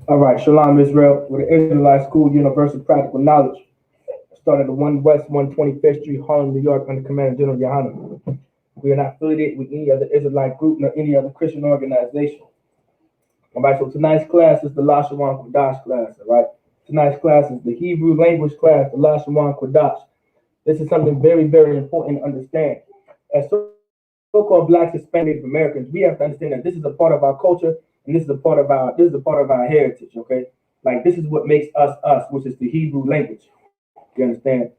All right, Shalom Israel, with the Israelite School, Universal Practical Knowledge. Started at 1 West 125th Street, Harlem, New York, under Command General Yohana. We are not affiliated with any other Israelite group nor any other Christian organization. All right, so tonight's class is the Lashawan Qadash class. All right, tonight's class is the Hebrew language class, the Lashawan Qadash. This is something very, very important to understand. As so-called Blacks, Hispanic, Native Americans, we have to understand that this is a part of our culture and this is a part of our heritage. Okay, like this is what makes us us, which is the Hebrew language. You understand?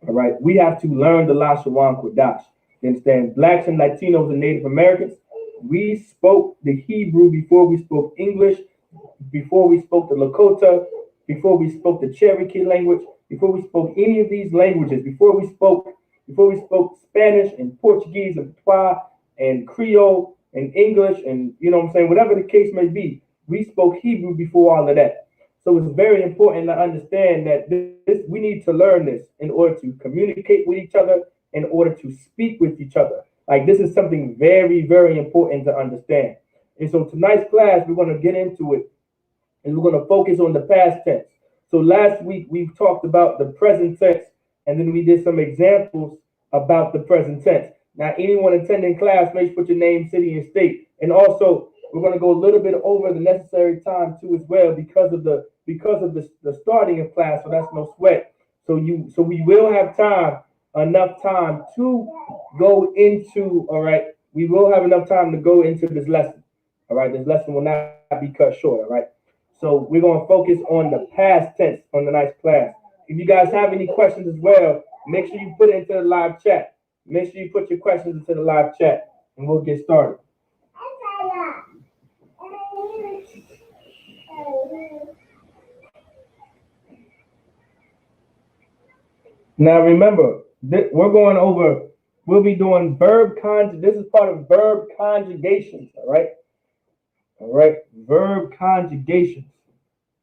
All right, we have to learn the Lashawan Qadash. You understand? Blacks and Latinos and Native Americans, we spoke the Hebrew before we spoke English, before we spoke the Lakota, before we spoke the Cherokee language, before we spoke any of these languages, before we spoke Spanish and Portuguese and Patois and Creole and English and you know what I'm saying, whatever the case may be, we spoke Hebrew before all of that. So it's very important to understand that we need to learn this in order to communicate with each other, in order to speak with each other. Like this is something very, very important to understand. And so tonight's class, we're going to get into it and we're going to focus on the past tense. So last week we talked about the present tense and then we did some examples about the present tense. Now, anyone attending class, make sure put your name, city, and state. And also, we're going to go a little bit over the necessary time too as well because of the starting of class. So that's no sweat. So we will have enough time to go into. All right, we will have enough time to go into this lesson. All right, this lesson will not be cut short. All right. So we're going to focus on the past tense on the next class. If you guys have any questions as well, make sure you put it into the live chat. Make sure you put your questions into the live chat, and we'll get started. Now remember, we'll be doing this is part of verb conjugations, all right? All right, verb conjugations.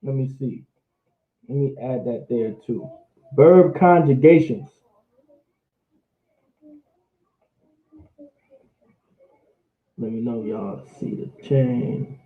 Let me see. Let me add that there too. Verb conjugations. Let me know y'all see the chain.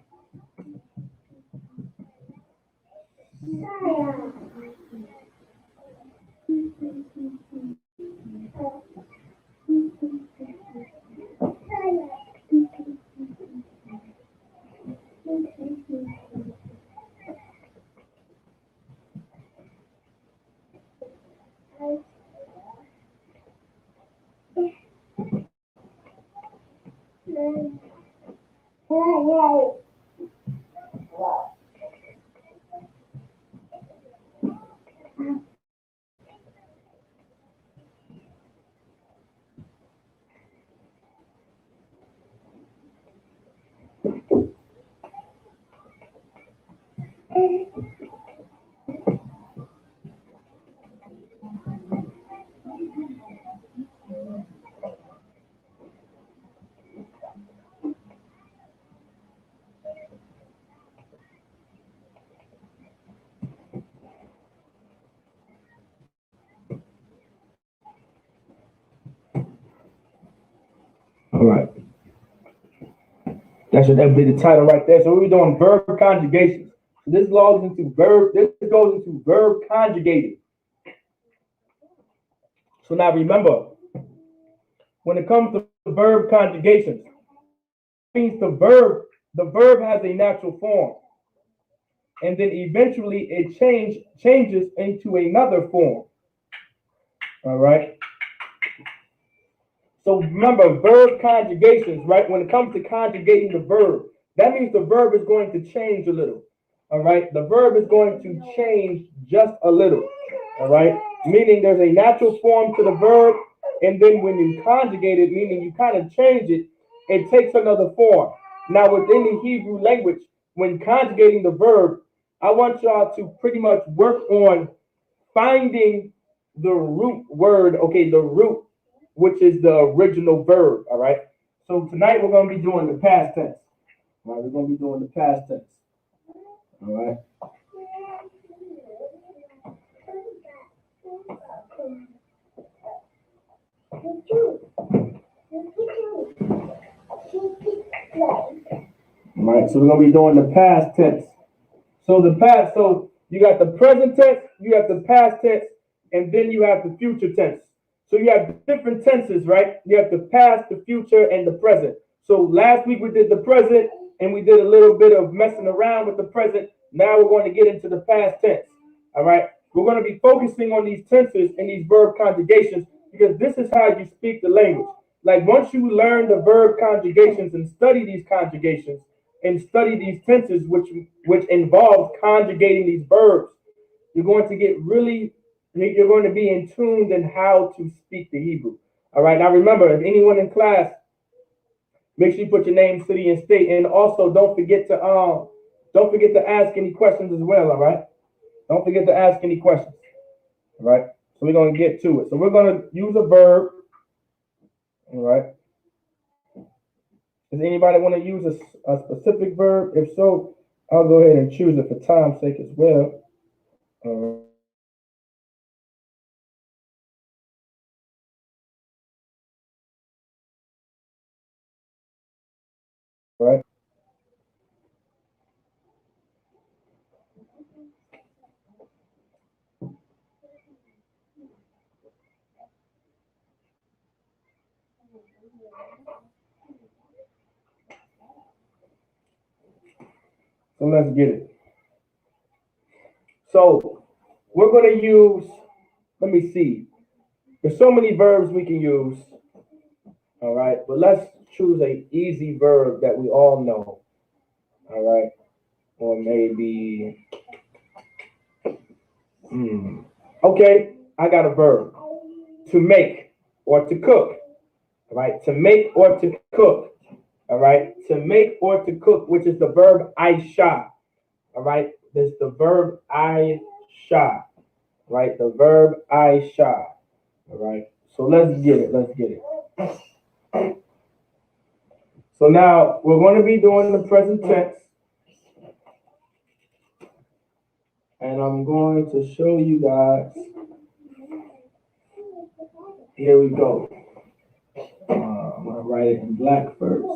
All right. That should be the title right there. So we're doing verb conjugations. So this goes into verb conjugating. So now remember, when it comes to verb conjugations, that means the verb has a natural form. And then eventually it changes into another form. All right. So remember, verb conjugations, right? When it comes to conjugating the verb, that means the verb is going to change a little. All right. The verb is going to change just a little. All right. Meaning there's a natural form to the verb. And then when you conjugate it, meaning you kind of change it, it takes another form. Now, within the Hebrew language, when conjugating the verb, I want y'all to pretty much work on finding the root word, okay, the root, which is the original verb, all right? So tonight we're going to be doing the past tense. All right, we're going to be doing the past tense. All right. All right, so we're going to be doing the past tense. So the past, so you got the present tense, you have the past tense, and then you have the future tense. So you have different tenses, right? You have the past, the future, and the present. So last week we did the present, and we did a little bit of messing around with the present. Now we're going to get into the past tense. All right. We're going to be focusing on these tenses and these verb conjugations because this is how you speak the language. Like once you learn the verb conjugations and study these conjugations and study these tenses, which involves conjugating these verbs, you're going to get really, you're going to be in tune in how to speak the Hebrew. All right. Now remember, if anyone in class, make sure you put your name, city, and state, and also don't forget to ask any questions as well. All right. Don't forget to ask any questions. All right. So we're going to get to it. So we're going to use a verb. All right. Does anybody want to use a specific verb? If so, I'll go ahead and choose it for time's sake as well. All right. So let's get it. So we're going to use, let me see. There's so many verbs we can use. All right. But let's choose an easy verb that we all know. All right. Or maybe, okay, I got a verb. To make or to cook. All right. To make or to cook. All right. To make or to cook, which is the verb Aisha. All right. This is the verb Aisha. Right. The verb Aisha. All right. So let's get it. Let's get it. So now we're going to be doing the present tense. And I'm going to show you guys. Here we go. I'm going to write it in black first.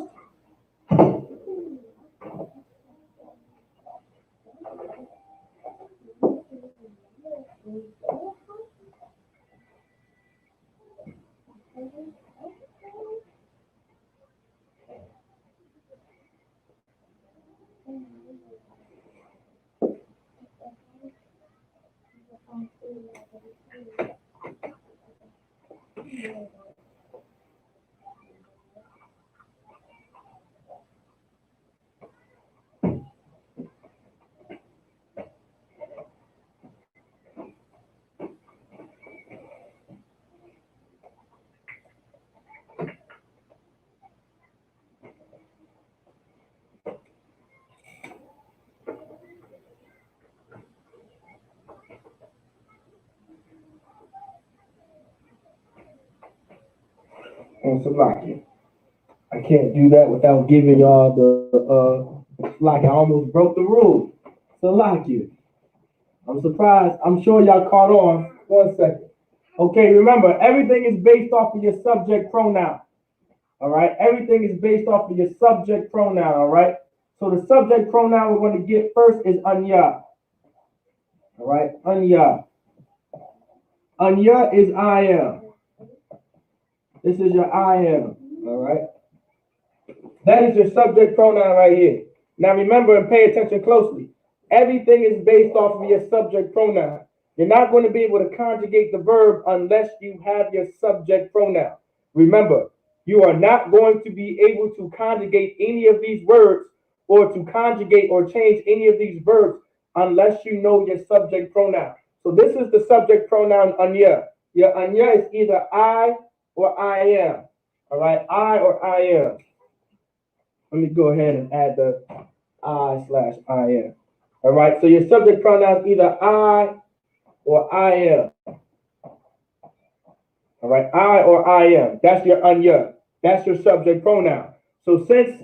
And Salaki. I can't do that without giving y'all the like I almost broke the rule. Salaki. I'm surprised. I'm sure y'all caught on. 1 second. Okay, remember, everything is based off of your subject pronoun. All right, everything is based off of your subject pronoun. All right, so the subject pronoun we're going to get first is anya. All right, anya. Anya is I am. This is your I am. All right, that is your subject pronoun right here. Now remember and pay attention closely. Everything is based off of your subject pronoun. You're not going to be able to conjugate the verb unless you have your subject pronoun. Remember, you are not going to be able to conjugate any of these words or to conjugate or change any of these verbs unless you know your subject pronoun. So this is the subject pronoun anya. Your anya is either I or I am. All right, I or I am. Let me go ahead and add the I/I am. All right, so your subject pronoun is either I or I am. All right, I or I am. That's your anya. That's your subject pronoun. So since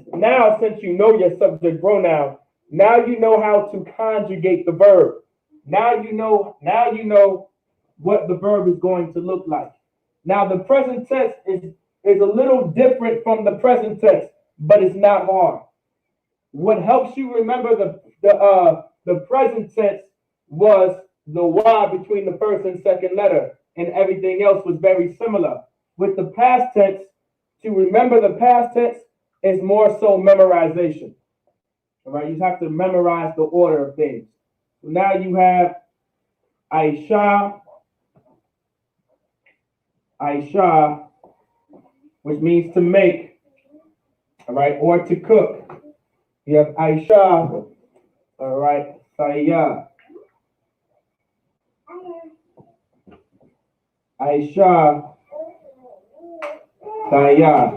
you know your subject pronoun, now you know how to conjugate the verb. Now you know what the verb is going to look like. Now the present tense is a little different from the present tense, but it's not hard. What helps you remember The present tense was the Y between the first and second letter, and everything else was very similar. With the past tense, to remember the past tense is more so memorization. All right, you have to memorize the order of things. So now you have Aisha, which means to make, all right, or to cook. You have Aisha, all right, Saya. Aisha, Saya,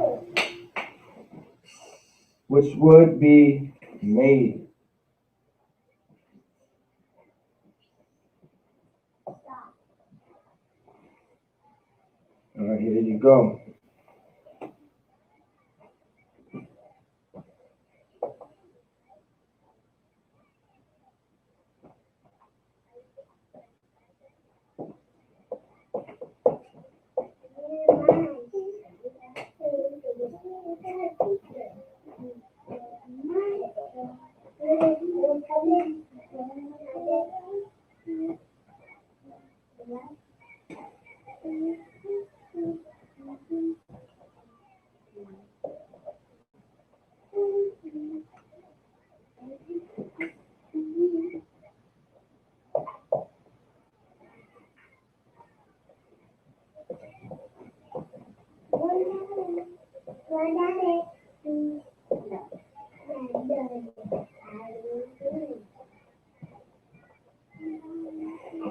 which would be made. All right, here you go.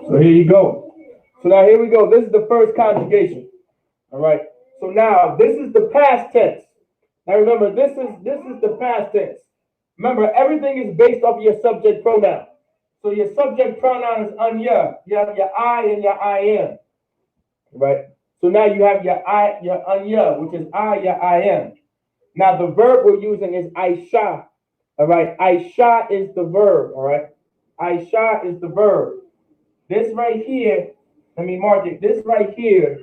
So here you go. So now here we go. This is the first conjugation. All right. So now this is the past tense. Now remember, this is the past tense. Remember, everything is based off your subject pronoun. So your subject pronoun is anya. You have your I and your I am. Right? So now you have your I, your anya, which is I, your I am. Now the verb we're using is Aisha. All right. Aisha is the verb. All right. Aisha is the verb. This right here, let me mark it. This right here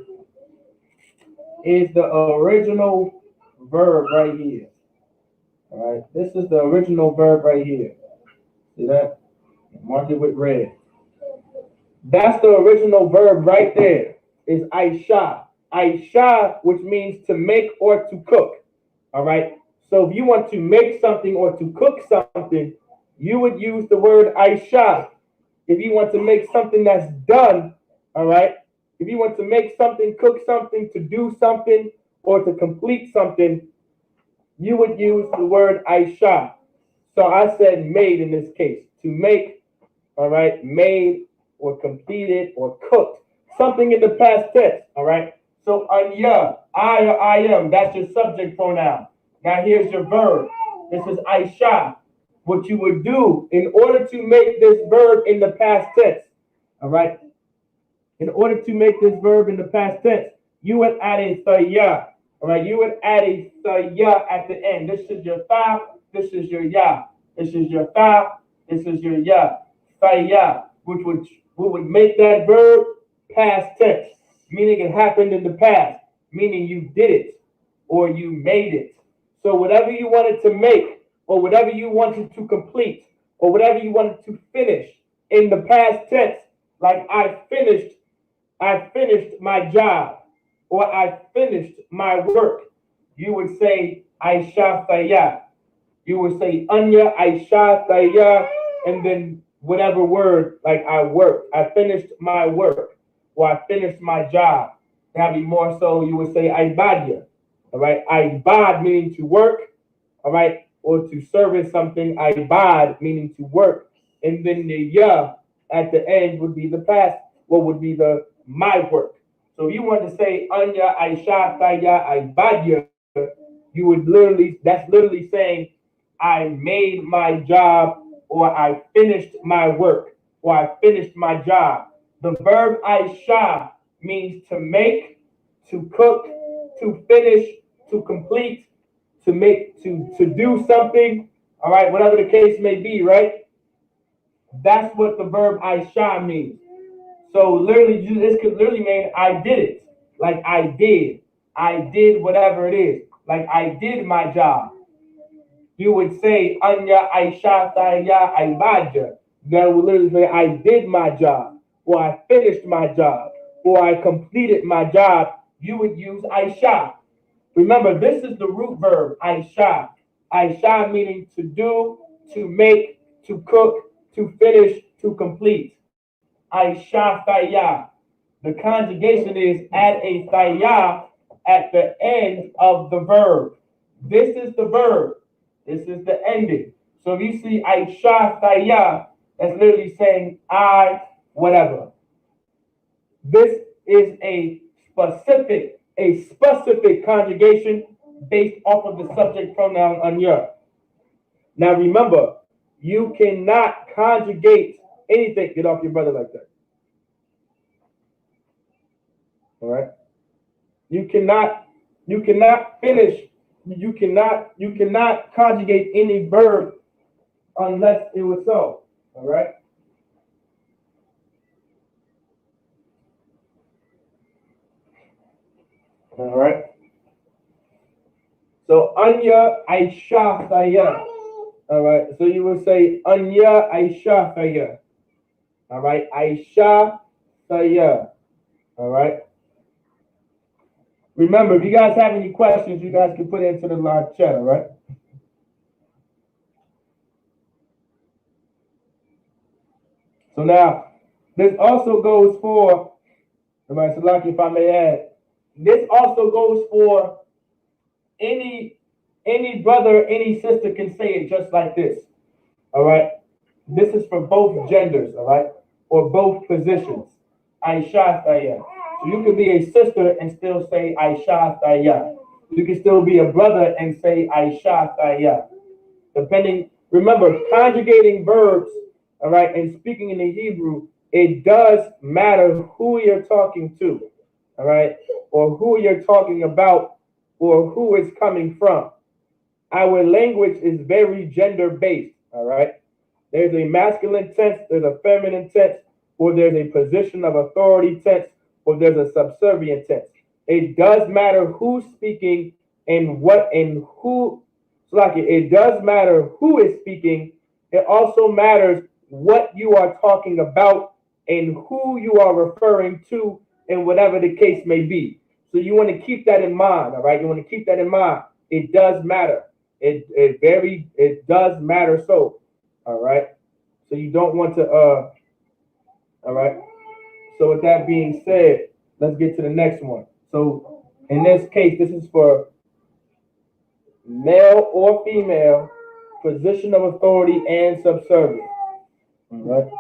is the original verb right here. All right. This is the original verb right here. See that? Mark it with red. That's the original verb right there. Is Aisha. Aisha, which means to make or to cook. All right. So if you want to make something or to cook something, you would use the word Aisha. If you want to make something that's done, all right. If you want to make something, cook something, to do something, or to complete something, you would use the word Aisha. So I said made in this case. To make, all right, made or completed or cooked. Something in the past tense, all right? So anya, I or I am, that's your subject pronoun. Now here's your verb. This is Aisha. What you would do in order to make this verb in the past tense, all right? In order to make this verb in the past tense, you would add a saya, all right? You would add a saya at the end. This is your fa, this is your ya. This is your fa, this is your ya. Saya, which would make that verb past tense, meaning it happened in the past, meaning you did it or you made it. So whatever you wanted to make or whatever you wanted to complete or whatever you wanted to finish in the past tense, like I finished my job or I finished my work, you would say Aisha Saya. You would say Anya Aisha Saya, and then whatever word, like I worked, I finished my work, or I finished my job. That'd be more so, you would say Ibadya. All right, Ibad meaning to work, all right, or to service something, Ibad meaning to work. And then the ya at the end would be the past, what would be the my work. So if you want to say Anya Aisha Saya Ibadya, you would literally, that's literally saying I made my job or I finished my work or I finished my job. The verb Aisha means to make, to cook, to finish, to complete, to make, to do something, all right, whatever the case may be, right? That's what the verb Aisha means. So literally, this could literally mean I did it. Like I did whatever it is. Like I did my job. You would say Anya Aisha Saya Ibadya. That will literally say, I did my job, or I finished my job, or I completed my job. You would use Aisha. Remember, this is the root verb, Aisha. Aisha meaning to do, to make, to cook, to finish, to complete. Aisha Thaya. The conjugation is add a Thaya at the end of the verb. This is the verb. This is the ending. So if you see Aisha Thaya, that's literally saying I, whatever. This is a specific conjugation based off of the subject pronoun anya. Now remember, you cannot conjugate anything. Get off your brother like that. All right. You cannot finish. You cannot conjugate any verb unless it was so. All right. All right. So anya Aisha Thaya. All right. So you will say anya Aisha Thaya. All right. Aisha Thaya. All right. Remember, if you guys have any questions, you guys can put it into the live chat. All right. So now, this also goes for, Salaki, if I may add, this also goes for any brother, any sister can say it just like this. All right. This is for both genders. All right, or both positions. Aisha Thaya. So you can be a sister and still say Aisha Thaya. You can still be a brother and say Aisha Thaya. Depending, remember, conjugating verbs, all right, and speaking in the Hebrew, it does matter who you're talking to, all right, or who you're talking about, or who it's coming from. Our language is very gender-based, all right? There's a masculine tense, there's a feminine tense, or there's a position of authority tense, or there's a subservient tense. It does matter who's speaking and what and who. Like it does matter who is speaking. It also matters what you are talking about and who you are referring to, and whatever the case may be. So you want to keep that in mind, all right? You want to keep that in mind. It does matter. It does matter. So, all right. So you don't want to all right. So with that being said, let's get to the next one. So in this case, this is for male or female, position of authority and subservient. All right.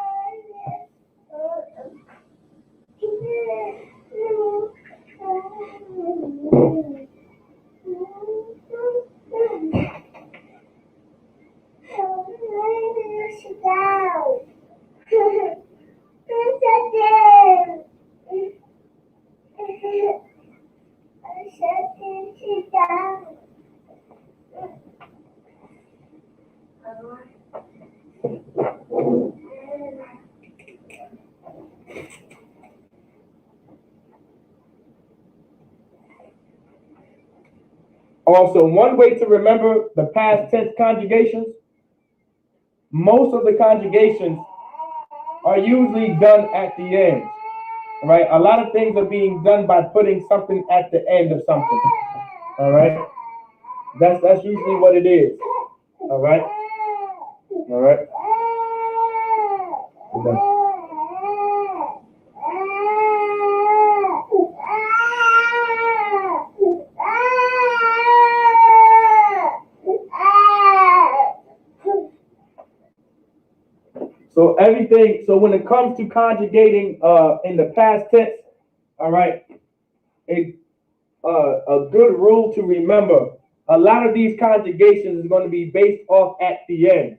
Also, one way to remember the past tense conjugations, most of the conjugations are usually done at the end, right? A lot of things are being done by putting something at the end of something, all right? That's usually what it is, all right? All right? Okay. So when it comes to conjugating in the past tense, all right, a good rule to remember, a lot of these conjugations is going to be based off at the end.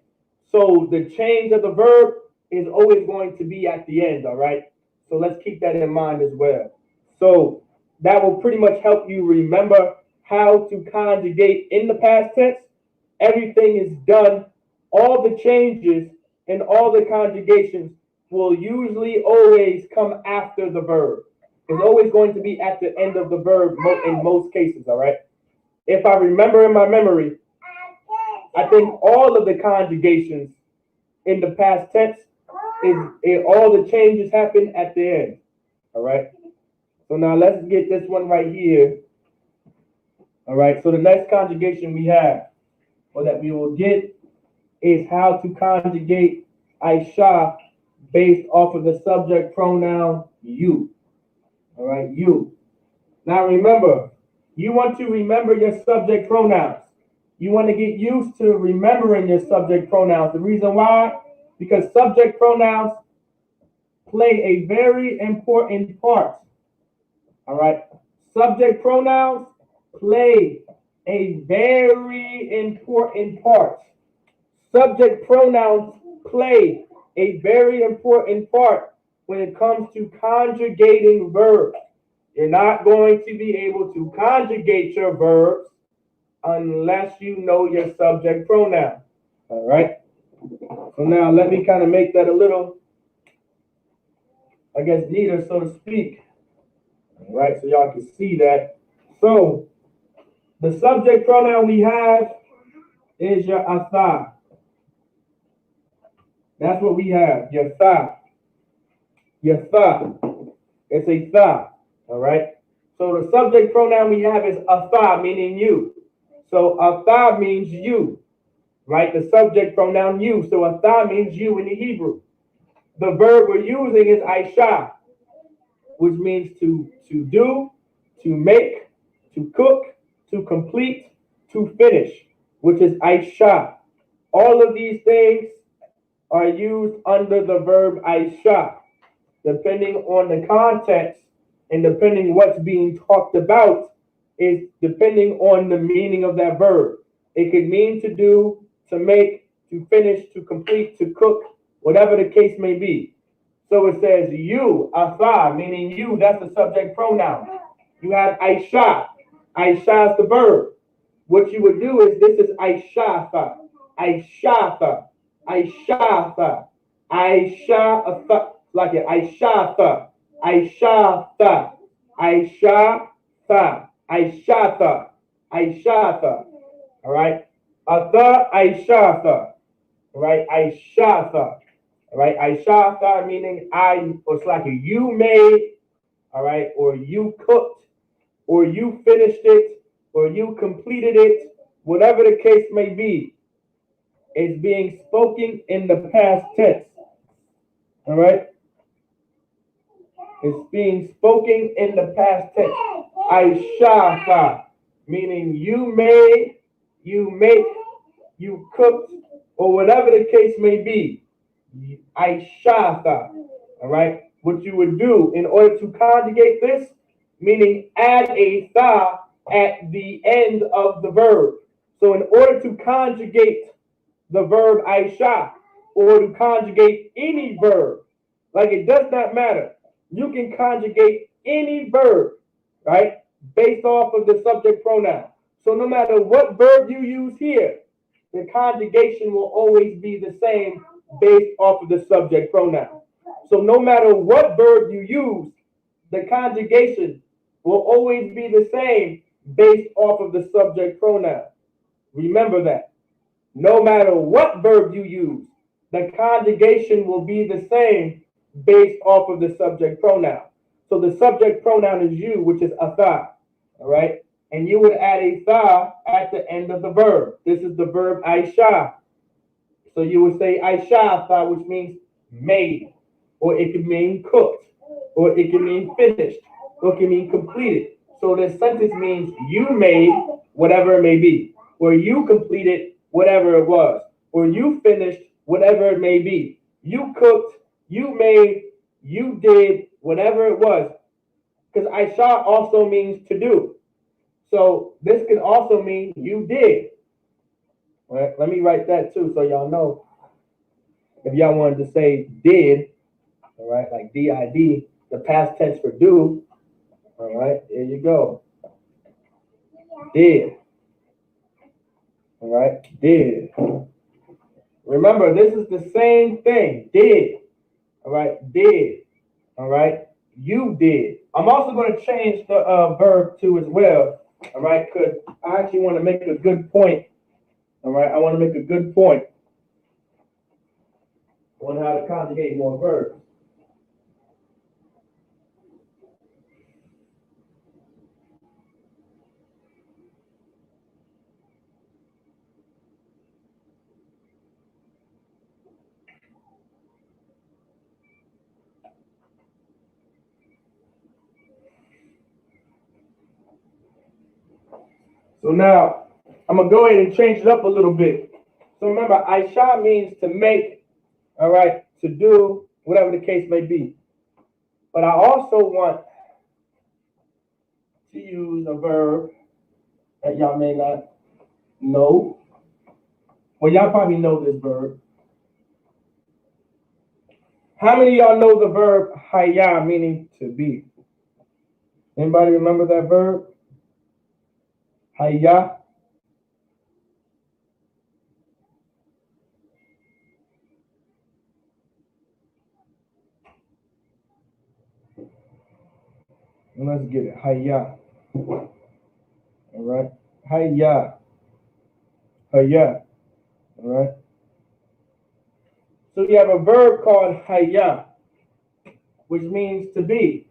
So the change of the verb is always going to be at the end, all right? So let's keep that in mind as well. So that will pretty much help you remember how to conjugate in the past tense. Everything is done, all the changes and all the conjugations will usually always come after the verb. It's always going to be at the end of the verb in most cases, all right? If I remember in my memory, I think all of the conjugations in the past tense all the changes happen at the end. All right. So now let's get this one right here. All right. So the next conjugation we have, or that we will get, is how to conjugate Aisha based off of the subject pronoun you. All right, you. Now remember, you want to remember your subject pronouns. You want to get used to remembering your subject pronouns. The reason why? Because subject pronouns play a very important part. All right. Subject pronouns play a very important part. Subject pronouns play a very important part when it comes to conjugating verbs. You're not going to be able to conjugate your verbs unless you know your subject pronoun. All right. So now let me kind of make that a little, I guess, neater, so to speak. All right. So y'all can see that. So the subject pronoun we have is your asa. That's what we have. Your tha. Your tha. It's a tha. All right. So the subject pronoun we have is atha, meaning you. So atha means you, right? The subject pronoun you. So atha means you in the Hebrew. The verb we're using is aisha, which means to do, to make, to cook, to complete, to finish, which is aisha. All of these things are used under the verb aisha, depending on the context and depending what's being talked about is depending on the meaning of that verb. It could mean to do, to make, to finish, to complete, to cook, whatever the case may be. So it says you, asa, meaning you, that's the subject pronoun. You have aisha. Aisha is the verb. What you would do is, this is aishatha, aishatha, aishatha, aishatha, like it, aishatha, aishatha, aishatha, aishatha, aishatha. All right, atha, aishatha. All right, aishatha. All right, aishatha meaning or it's like a you made. All right, or you cooked, or you finished it, or you completed it, whatever the case may be, is being spoken in the past tense. All right? It's being spoken in the past tense. Aisha, meaning you made, you make, you cooked, or whatever the case may be. Aisha. All right? What you would do in order to conjugate this, meaning add a tha at the end of the verb. So in order to conjugate the verb aisha, or to conjugate any verb, like it does not matter. You can conjugate any verb, right, based off of the subject pronoun. So no matter what verb you use here, the conjugation will always be the same based off of the subject pronoun. So no matter what verb you use, the conjugation will always be the same based off of the subject pronoun. Remember that. No matter what verb you use, the conjugation will be the same based off of the subject pronoun. So the subject pronoun is you, which is atha, all right? And you would add a tha at the end of the verb. This is the verb aisha. So you would say aisha tha, which means made, or it could mean cooked, or it can mean finished, or it can mean completed. So this sentence means you made whatever it may be, or you completed whatever it was, or you finished whatever it may be. You cooked, you made, you did whatever it was. Because aisha also means to do. So this can also mean you did. All right, let me write that too so y'all know. If y'all wanted to say did, all right, like D-I-D, the past tense for do, all right, there you go. Did. All right, did. Remember, this is the same thing. Did. All right, did. All right, you did. I'm also going to change the verb too as well. All right, because I actually want to make a good point. All right, I want to make a good point. on how to conjugate more verbs. So now I'm gonna go ahead and change it up a little bit. So remember, Aisha means to make, all right, to do, whatever the case may be. But I also want to use a verb that y'all may not know. Well, y'all probably know this verb. How many of y'all know the verb haya, meaning to be? Anybody remember that verb? Haya. Let's get it. Haya. All right. Haya. Haya. All right. So you have a verb called haya, which means to be.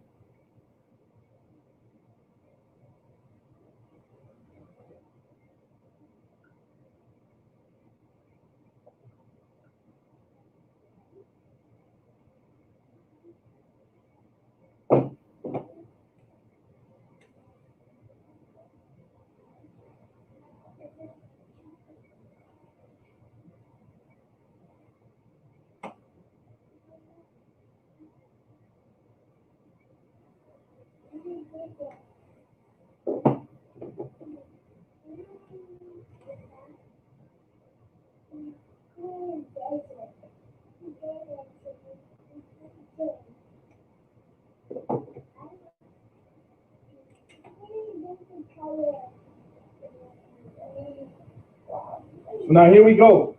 So now here we go.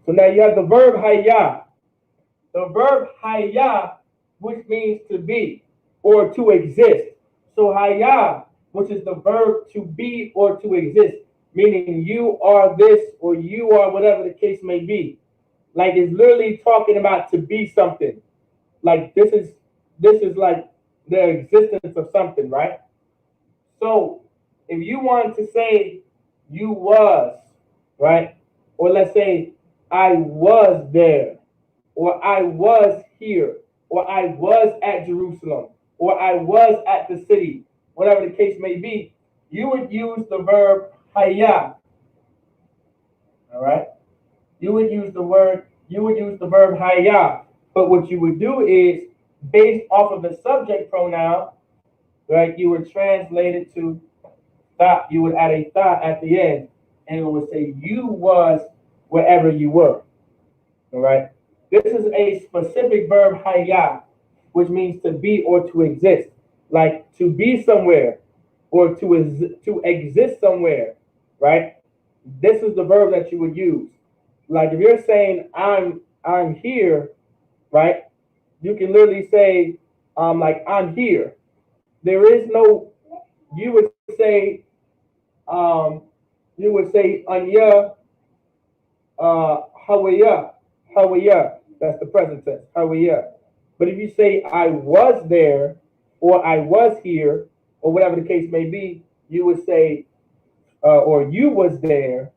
So now you have the verb haya. The verb haya, which means to be or to exist. So haya, which is the verb to be or to exist, meaning you are this or you are whatever the case may be. Like it's literally talking about to be something. Like this is like the existence of something, right? So if you want to say you was, right? Or let's say I was there, or I was here, or I was at Jerusalem, or I was at the city, whatever the case may be, you would use the verb haya. All right? You would use the verb haya. But what you would do is based off of the subject pronoun, right? You would translate it to thought, you would add a thought at the end, and it would say you was wherever you were. All right. This is a specific verb haya, which means to be or to exist, like to be somewhere or to exist somewhere, right? This is the verb that you would use. Like if you're saying I'm here, right? You can literally say like I'm here. There is no. You would say um anya hawaya, hawaya. That's the present tense, hawaya. But if you say I was there or I was here or whatever the case may be, you would say or you was there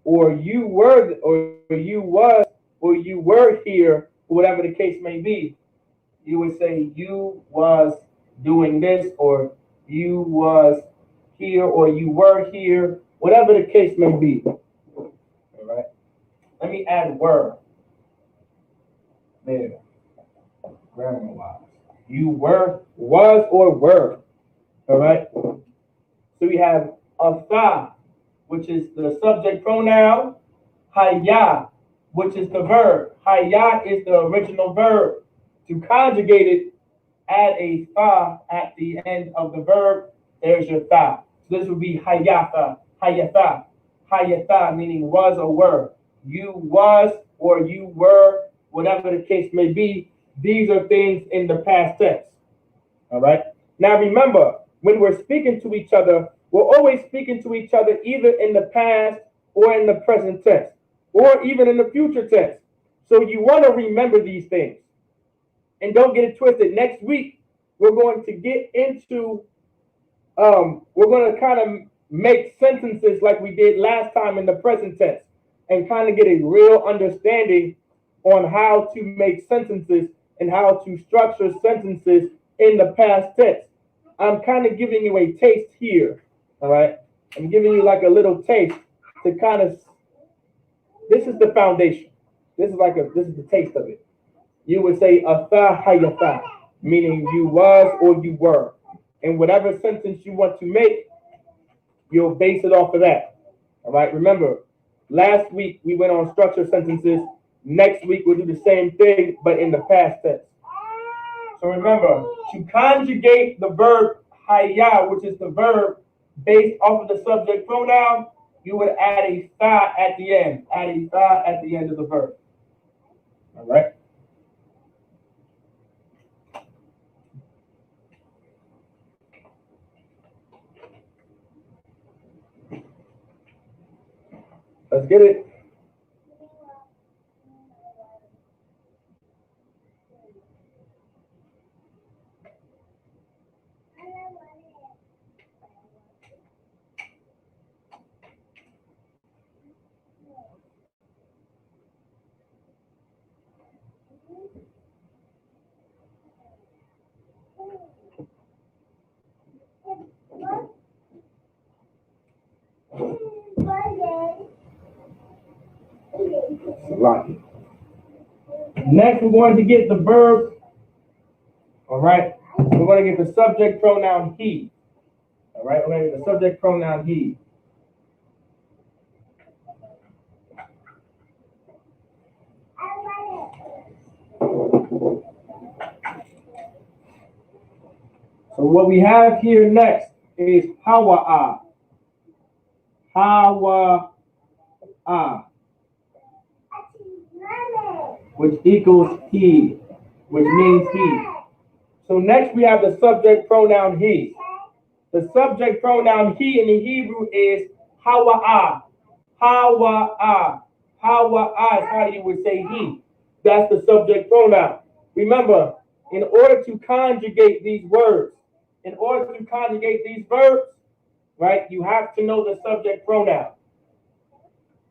or you were or you was or you were here, whatever the case may be. You would say you was doing this or you was here or you were here, whatever the case may be. All right. Let me add were there, grammar wise. You were, was, or were. All right. So we have atha, which is the subject pronoun, haya, which is the verb. Haya is the original verb. To conjugate it, add a tha at the end of the verb. There's your tha. So this would be hayatha, hayatha, hayatha, meaning was or were. You was or you were, whatever the case may be. These are things in the past tense. All right. Now remember, when we're speaking to each other, we're always speaking to each other either in the past or in the present tense, or even in the future tense. So you want to remember these things. And don't get it twisted. Next week, we're going to get into, we're going to kind of make sentences like we did last time in the present tense and kind of get a real understanding on how to make sentences and how to structure sentences in the past tense. I'm kind of giving you a taste here, all right? I'm giving you like a little taste to kind of, this is the foundation. This is the taste of it. You would say atha hayatha, meaning you was or you were. And whatever sentence you want to make, you'll base it off of that. All right, remember, last week we went on structured sentences. Next week we'll do the same thing, but in the past tense. So remember, to conjugate the verb haya, which is the verb based off of the subject pronoun, you would add a tha at the end. Add a tha at the end of the verb. All right? Let's get it. Next, we're going to get the verb. All right. We're going to get the subject pronoun he. All right. We're going to get the subject pronoun he. So what we have here next is hawa'a. Hawa'a. Which equals he, which means he. So next we have the subject pronoun he. The subject pronoun he in the Hebrew is hawa'a. Hawa'a. Hawa'a is how you would say he. That's the subject pronoun. Remember, in order to conjugate these words, in order to conjugate these verbs, right, you have to know the subject pronoun.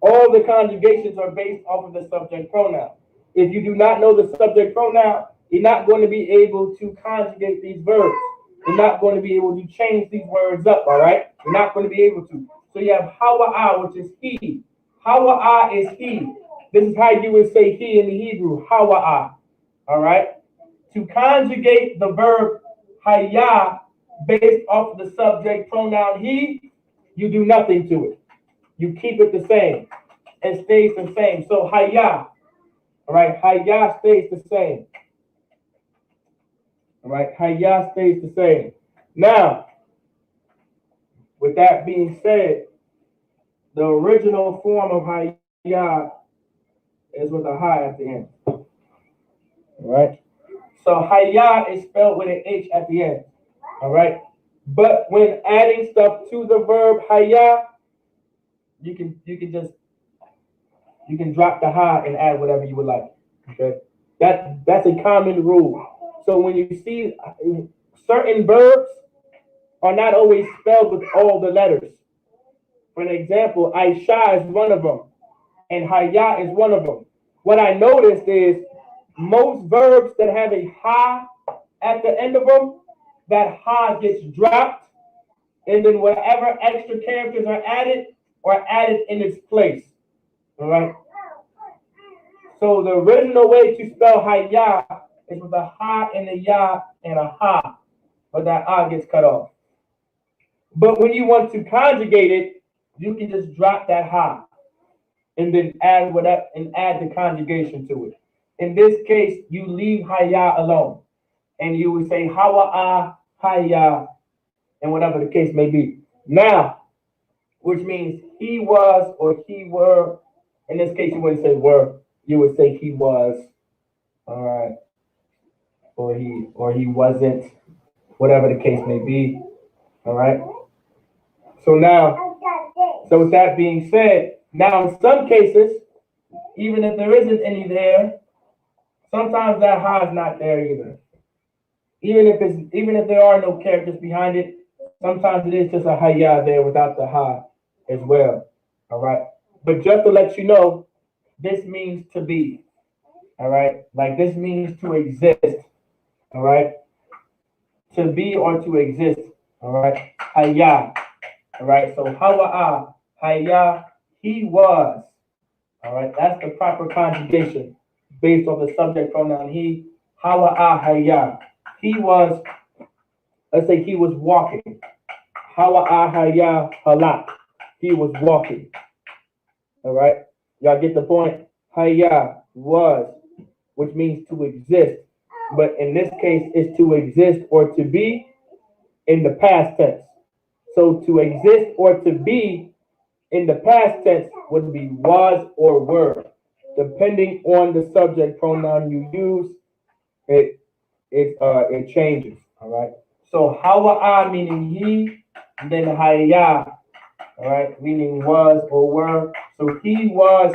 All the conjugations are based off of the subject pronoun. If you do not know the subject pronoun, you're not going to be able to conjugate these verbs. You're not going to be able to change these words up, all right? You're not going to be able to. So you have hawa'a, which is he. Hawa'a is he. This is how you would say he in the Hebrew, hawa'a, all right? To conjugate the verb haya based off the subject pronoun he, you do nothing to it. You keep it the same. It stays the same. So haya, all right, haya stays the same. All right, haya stays the same. Now, with that being said, the original form of haya is with a ha at the end. All right, so haya is spelled with an H at the end. All right, but when adding stuff to the verb haya, you can drop the ha and add whatever you would like. Okay, that's a common rule. So when you see certain verbs are not always spelled with all the letters. For an example, Aisha is one of them, and Haya is one of them. What I noticed is most verbs that have a ha at the end of them, that ha gets dropped, and then whatever extra characters are added in its place. All right. So the original way to spell Haya is with a ha and a ya and a ha, but that ah gets cut off. But when you want to conjugate it, you can just drop that ha and then add whatever and add the conjugation to it. In this case, you leave haya alone, and you would say hawa'a, haya, and whatever the case may be. Now, which means he was or he were. In this case, you wouldn't say were. You would say he was. All right. Or he wasn't, whatever the case may be. All right. So with that being said, now in some cases, Even if there isn't any there, sometimes that ha is not there either. Even if there are no characters behind it, sometimes it is just a hayya there without the ha as well. All right. But just to let you know, this means to be. All right. Like this means to exist. All right. To be or to exist. All right. Hayya. All right. So hawa'a, hayya, he was. All right. That's the proper conjugation based on the subject pronoun he. Hawa'a, hayya. He was. Let's say he was walking. Hawa'a, hayya, halak. He was walking. All right. Y'all get the point? Hayya was, which means to exist. But in this case, it's to exist or to be in the past tense. So to exist or to be in the past tense would be was or were. Depending on the subject pronoun you use, it changes. All right. So hawa'a meaning he, and then hayya, all right, meaning was or were. So he was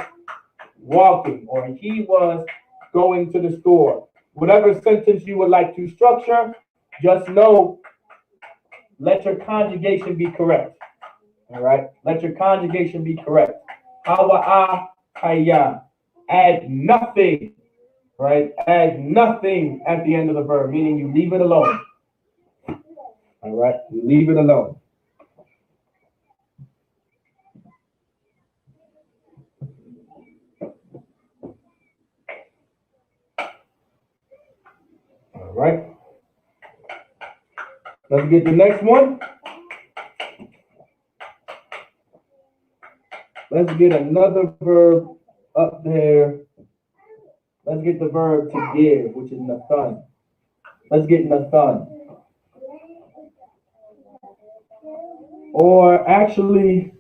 walking or he was going to the store. Whatever sentence you would like to structure, just know, let your conjugation be correct. All right, let your conjugation be correct. Hawa'a, hayya. Add nothing, right? Add nothing at the end of the verb, meaning you leave it alone. All right, you leave it alone. All right. Let's get the next one. Let's get another verb up there. Let's get the verb to give, which is nathan. Let's get nathan. Or actually,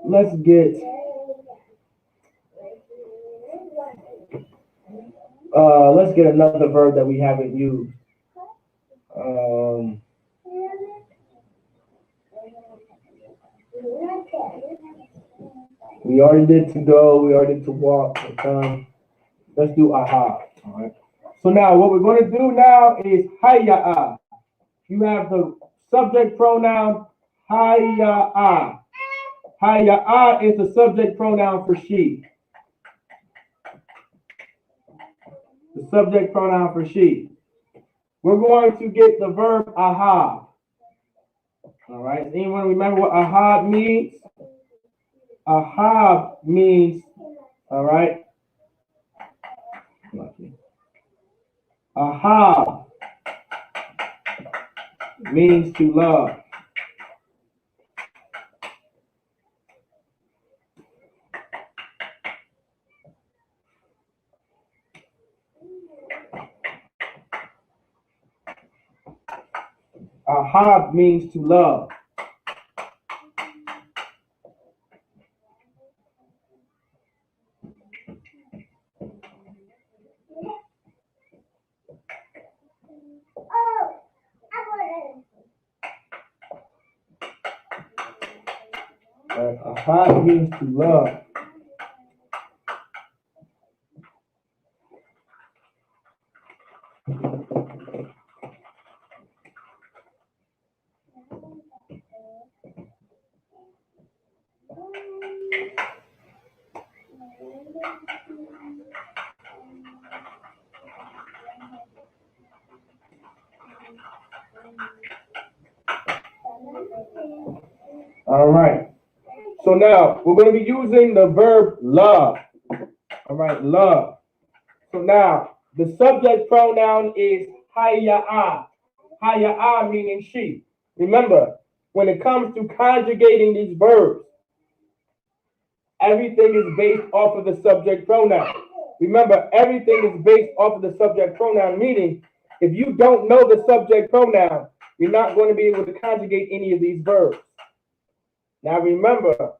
let's get another verb that we haven't used. We already did to go. We already did to walk. Let's do aha. All right. So now what we're going to do now is hayya'a. You have the subject pronoun hayya'a. Hayya'a is the subject pronoun for she. The subject pronoun for she. We're going to get the verb aha. All right. Does anyone remember what aha means? Aha means, all right. Aha means to love. Aha means to love. Aha means to love. All right. So now we're going to be using the verb love. All right, love. So now the subject pronoun is hayya'a. Hayya'a meaning she. Remember, when it comes to conjugating these verbs, everything is based off of the subject pronoun. Remember, everything is based off of the subject pronoun, meaning if you don't know the subject pronoun, you're not going to be able to conjugate any of these verbs. Now remember,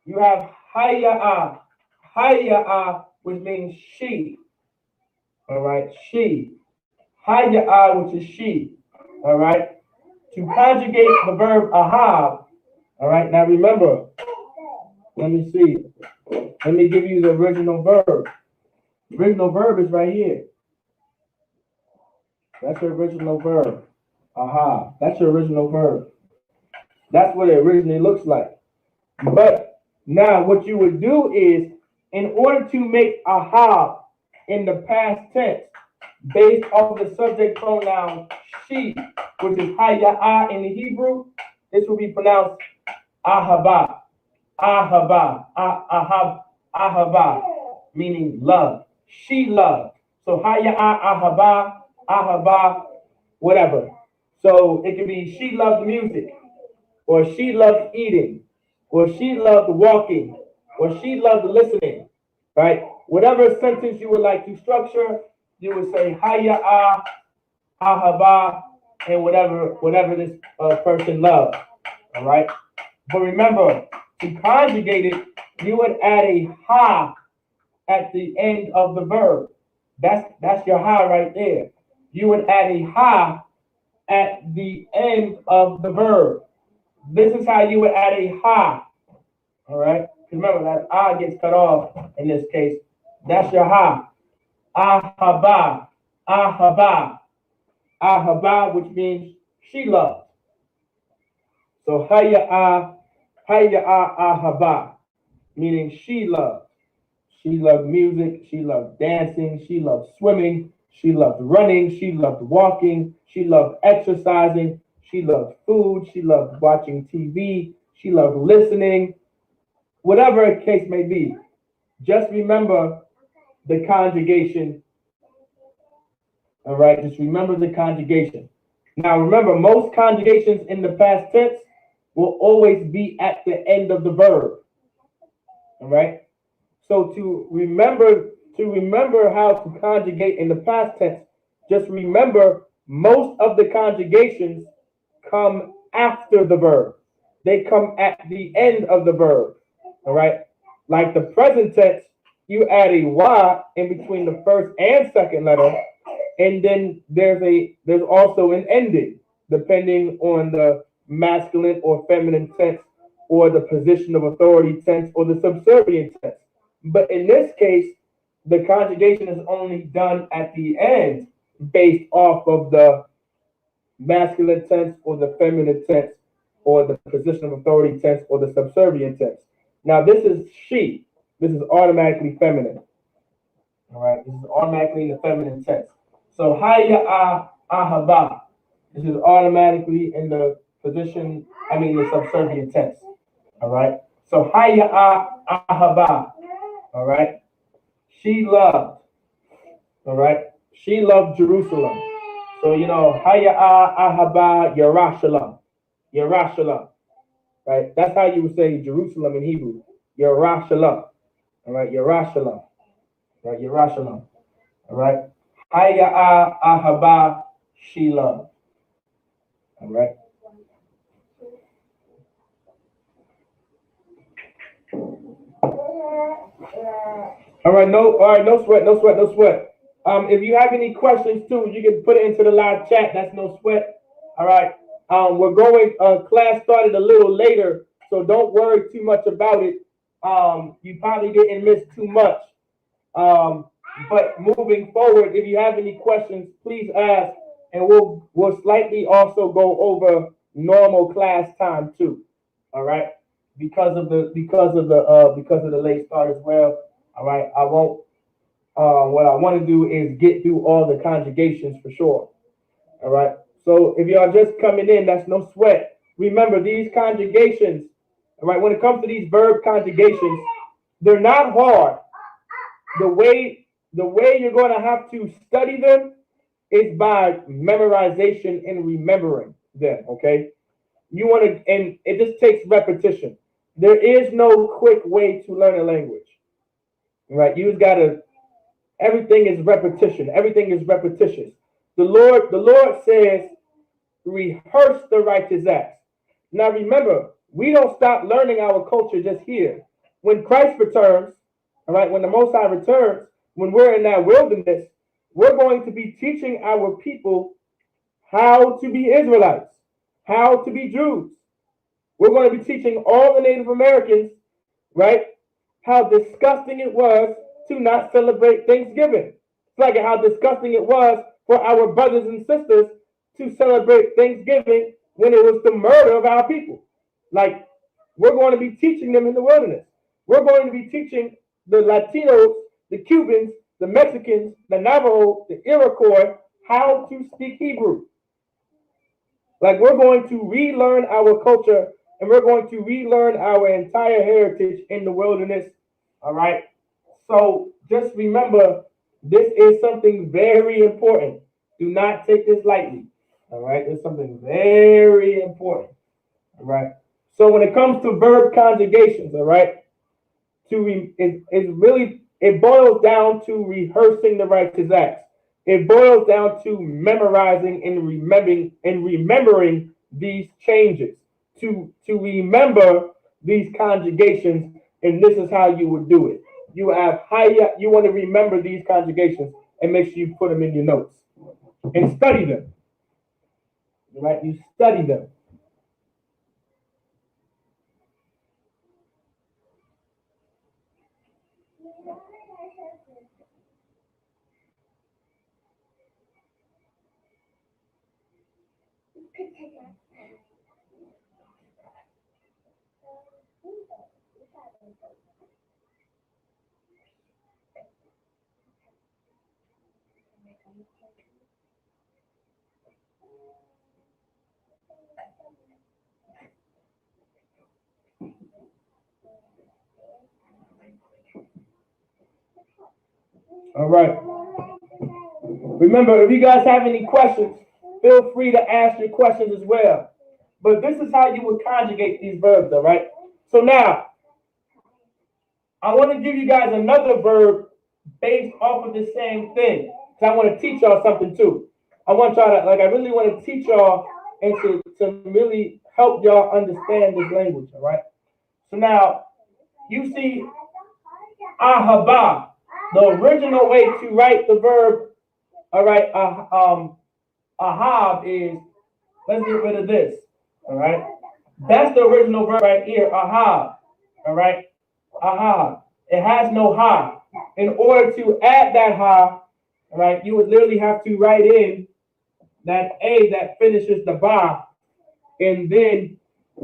you have hayya'a. Hayya'a, which means she. All right, she. Hayya'a, which is she. All right. To conjugate the verb ahab. All right. Now remember, Let me see. Let me give you the original verb. Original verb is right here. That's your original verb. Aha. That's your original verb. That's what it originally looks like. But now what you would do is, in order to make aha in the past tense, based off the subject pronoun she, which is haya'ah in the Hebrew, this will be pronounced ahaba, ahaba, ahaba, meaning love. She loved. So haya'ah, ahaba, ahaba, whatever. So it can be she loved music, or she loved eating, or she loved walking, or she loved listening, right? Whatever sentence you would like to structure, you would say haya'ah, ahaba, and whatever this person loves, all right? But remember, to conjugate it, you would add a ha at the end of the verb. That's your ha right there. You would add a ha at the end of the verb. This is how you would add a ha. All right. Remember that ah gets cut off in this case. That's your ha. Ahaba, ahaba, ahaba, which means she loved. So haya'ah, haya'ah, ahaba, meaning she loved. She loved music. She loved dancing. She loved swimming. She loved running. She loved walking. She loved exercising. She loved food. She loved watching TV. She loved listening. Whatever the case may be, just remember the conjugation. All right, just remember the conjugation. Now, remember, most conjugations in the past tense will always be at the end of the verb. All right. So to remember how to conjugate in the past tense, just remember most of the conjugations come after the verb. They come at the end of the verb. All right. Like the present tense, you add a y in between the first and second letter, and then there's also an ending, depending on the masculine or feminine tense, or the position of authority tense, or the subservient tense. But in this case, the conjugation is only done at the end based off of the masculine tense or the feminine tense or the position of authority tense or the subservient tense. Now, this is she. This is automatically feminine. All right, this is automatically in the feminine tense. So haya'ah, ahaba. This is automatically in the the subservient tense. All right. So haya'ah, ahaba. All right. She loved. All right. She loved Jerusalem. So haya'ah, ahaba, Yerushalayim. Yerushalayim. Right? That's how you would say Jerusalem in Hebrew. Yerushalayim. All right, Yerushalayim. Right, Yerushalayim. All right. Haya'ah, ahaba, she loved. All right. No sweat. If you have any questions too, you can put it into the live chat. That's no sweat. All right. Class started a little later, so don't worry too much about it. You probably didn't miss too much. But moving forward, if you have any questions, please ask, and we'll slightly also go over normal class time too. All right, because of the late start as well. All right, I won't. What I want to do is get through all the conjugations for sure. All right. So if y'all just coming in, that's no sweat. Remember these conjugations. All right. When it comes to these verb conjugations, they're not hard. The way you're going to have to study them is by memorization and remembering them. Okay. And it just takes repetition. There is no quick way to learn a language. Right. You just gotta. Everything is repetition. Everything is repetitious. The Lord says, rehearse the righteous acts. Now remember, we don't stop learning our culture just here. When Christ returns, all right, when the Most High returns, when we're in that wilderness, we're going to be teaching our people how to be Israelites, how to be Jews. We're going to be teaching all the Native Americans right? How disgusting it was to not celebrate Thanksgiving. It's like how disgusting it was for our brothers and sisters to celebrate Thanksgiving when it was the murder of our people. Like, we're going to be teaching them in the wilderness. We're going to be teaching the Latinos, the Cubans, the Mexicans, the Navajo, the Iroquois how to speak Hebrew. Like, we're going to relearn our culture and we're going to relearn our entire heritage in the wilderness. All right. So just remember, this is something very important. Do not take this lightly. All right. It's something very important. All right. So when it comes to verb conjugations, all right, it boils down to rehearsing the righteous acts. It boils down to memorizing and remembering these changes. To remember these conjugations, and this is how you would do it. You have you want to remember these conjugations and make sure you put them in your notes and study them. Right? You study them. All right. Remember, if you guys have any questions, feel free to ask your questions as well. But this is how you would conjugate these verbs, all right? So now, I want to give you guys another verb based off of the same thing. Because I want to teach y'all something too. I want y'all to, I really want to teach y'all and to really help y'all understand this language, all right? So now, you see ahaba. The original way to write the verb, all right, ahab is, let's get rid of this, all right? That's the original verb right here, ahab, all right? Ahab. It has no ha. In order to add that ha, all right, you would literally have to write in that A that finishes the ba, and then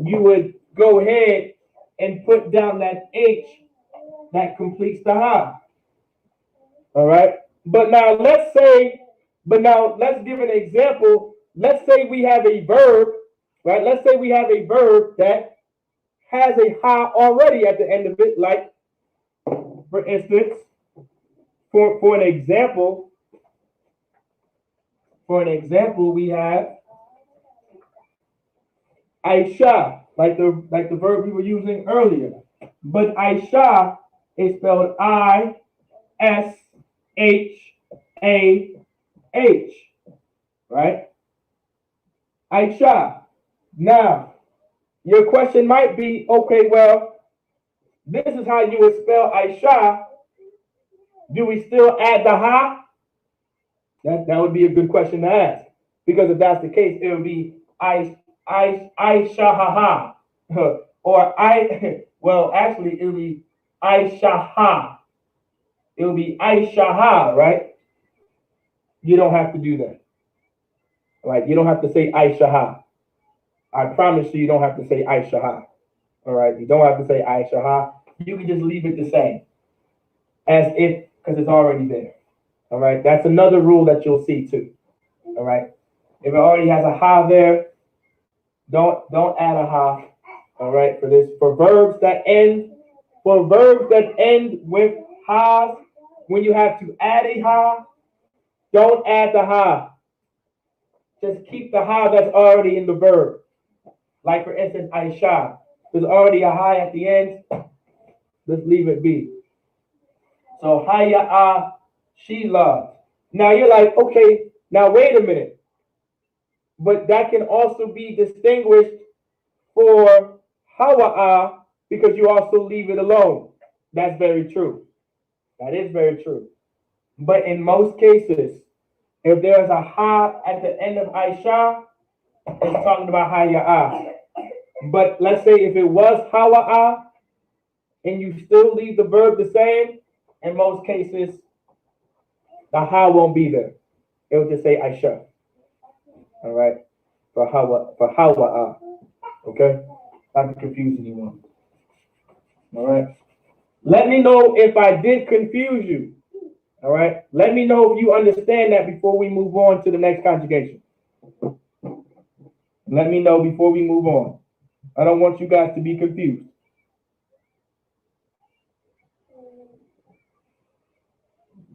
you would go ahead and put down that H that completes the ha. All right. But now let's give an example. Let's say we have a verb, right? Let's say we have a verb that has a ha already at the end of it. Like, for instance, for an example, we have Aisha, like the verb we were using earlier. But Aisha is spelled I-S-H-A-H, right? Aisha. Now, your question might be, okay, well, this is how you would spell Aisha. Do we still add the ha? That would be a good question to ask. Because if that's the case, it would be Aisha ha ha. Or well, actually, it would be Aisha ha. It would be Aisha ha, right? You don't have to do that. Right? You don't have to say Aisha ha. I promise you, you don't have to say Aisha ha. All right? You don't have to say Aisha ha. You can just leave it the same. As if, because it's already there. All right? That's another rule that you'll see too. All right? If it already has a ha there, don't add a ha. All right? For verbs that end with ha's, when you have to add a ha, don't add the ha. Just keep the ha that's already in the verb. Like, for instance, Aisha. There's already a ha at the end. Let's leave it be. So, Hayya, she loved. Now you're like, okay, now wait a minute. But that can also be distinguished for Hawa'a because you also leave it alone. That's very true. That is very true. But in most cases, if there's a ha at the end of Aisha, it's talking about Hayya. But let's say if it was Hawa'a, and you still leave the verb the same, in most cases, the how won't be there. It will just say Aisha. All right? For hawa. Okay? Not to confuse anyone. All right? Let me know if I did confuse you. All right? Let me know if you understand that before we move on to the next conjugation. Let me know before we move on. I don't want you guys to be confused.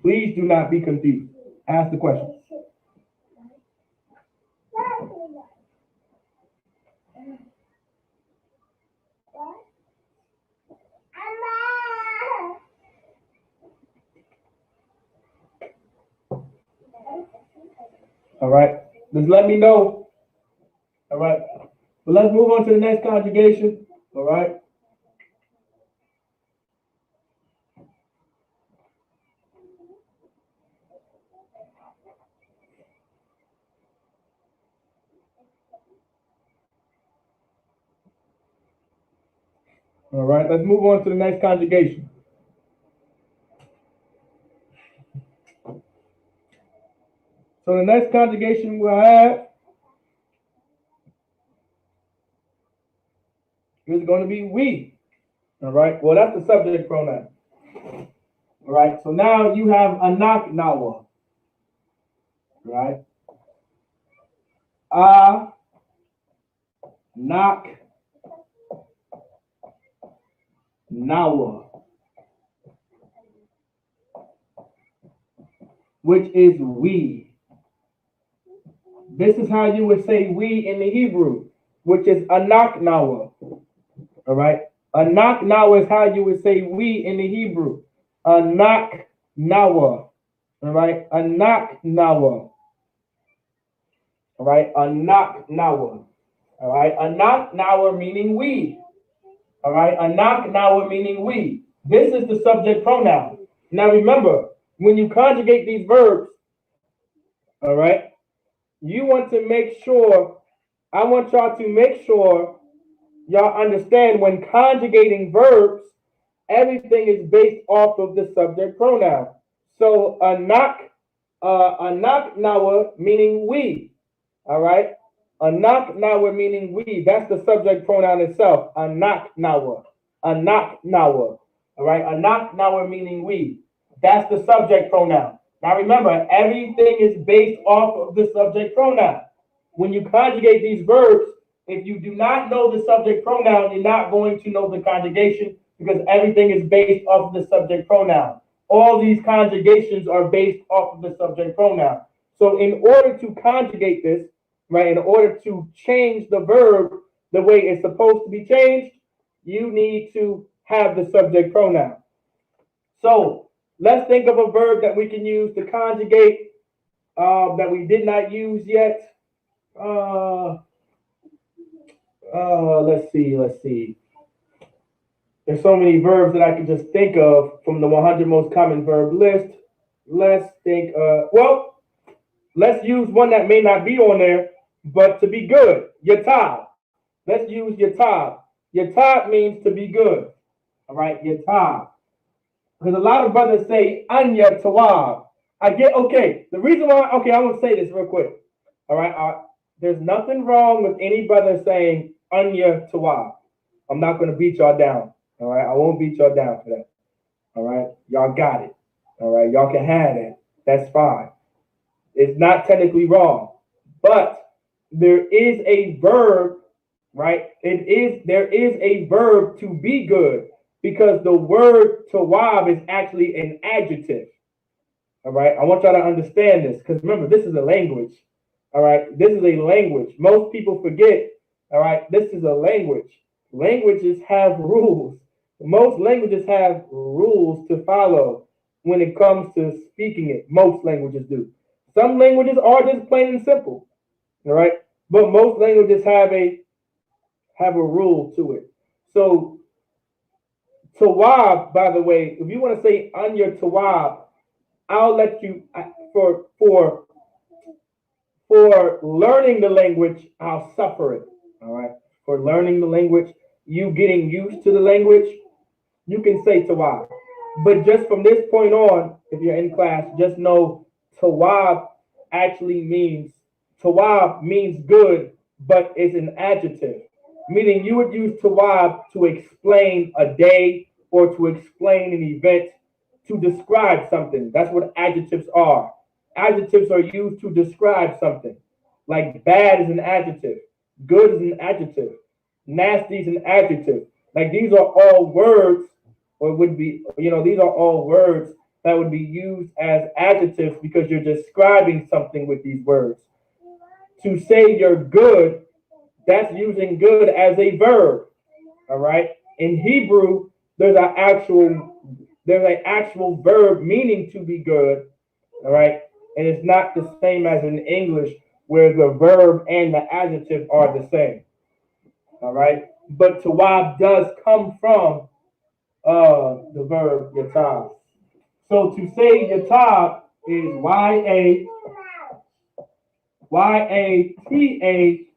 Please do not be confused. Ask the question. All right. Just let me know. All right. But let's move on to the next conjugation. All right. All right. Let's move on to the next conjugation. So the next conjugation we'll have is going to be we. All right. Well, that's the subject pronoun. All right. So now you have anak nawa. Right. Nak nawa, which is we. This is how you would say we in the Hebrew, which is anak nawa. All right. Anak nawa is how you would say we in the Hebrew. Anak nawa. All right. Anak nawa. All right. Anak nawa. All right. Anak nawa meaning we. All right. Anak nawa meaning we. This is the subject pronoun. Now remember, when you conjugate these verbs, all right, you want to make sure, I want y'all to make sure y'all understand when conjugating verbs, everything is based off of the subject pronoun. So anak nawa meaning we. All right. Anak nawa meaning we. That's the subject pronoun itself. Anak nawa. Anak nawa. All right. Anak nawa meaning we. That's the subject pronoun. Now remember, everything is based off of the subject pronoun. When you conjugate these verbs, if you do not know the subject pronoun, you're not going to know the conjugation because everything is based off of the subject pronoun. All these conjugations are based off of the subject pronoun. So in order to conjugate this, right, in order to change the verb the way it's supposed to be changed, you need to have the subject pronoun. So let's think of a verb that we can use to conjugate that we did not use yet. Let's see. There's so many verbs that I can just think of from the 100 most common verb list. Let's think, let's use one that may not be on there, but to be good. Yatab. Let's use yatab. Yatab means to be good. All right, yatab. Because a lot of brothers say anya tawab. The reason why, I'm going to say this real quick. All right, there's nothing wrong with any brother saying anya tawab. I'm not going to beat y'all down. All right, I won't beat y'all down for that. All right, y'all got it. All right, y'all can have it. That's fine. It's not technically wrong, but there is a verb, right? There is a verb to be good because the word tawab is actually an adjective. All right, I want y'all to understand this because remember, this is a language. All right, this is a language. Most people forget. All right, this is a language. Languages have rules. Most languages have rules to follow when it comes to speaking it. Most languages do. Some languages are just plain and simple. All right, but most languages have a rule to it. So tawab, by the way, if you want to say anya tawab, I'll let you for learning the language, I'll suffer it. All right. For learning the language, you getting used to the language, you can say tawab. But just from this point on, if you're in class, just know tawab actually means tawab means good, but it's an adjective. Meaning you would use tawab to explain a day or to explain an event, to describe something. That's what adjectives are. Adjectives are used to describe something. Like bad is an adjective, good is an adjective, nasty is an adjective. Like these are all words, or would be, these are all words that would be used as adjectives because you're describing something with these words. To say you're good, that's using good as a verb. All right. In Hebrew, there's an actual verb meaning to be good. All right. And it's not the same as in English where the verb and the adjective are the same. All right. But tawab does come from the verb yatab. So to say yatab is Y-A-T-A-B,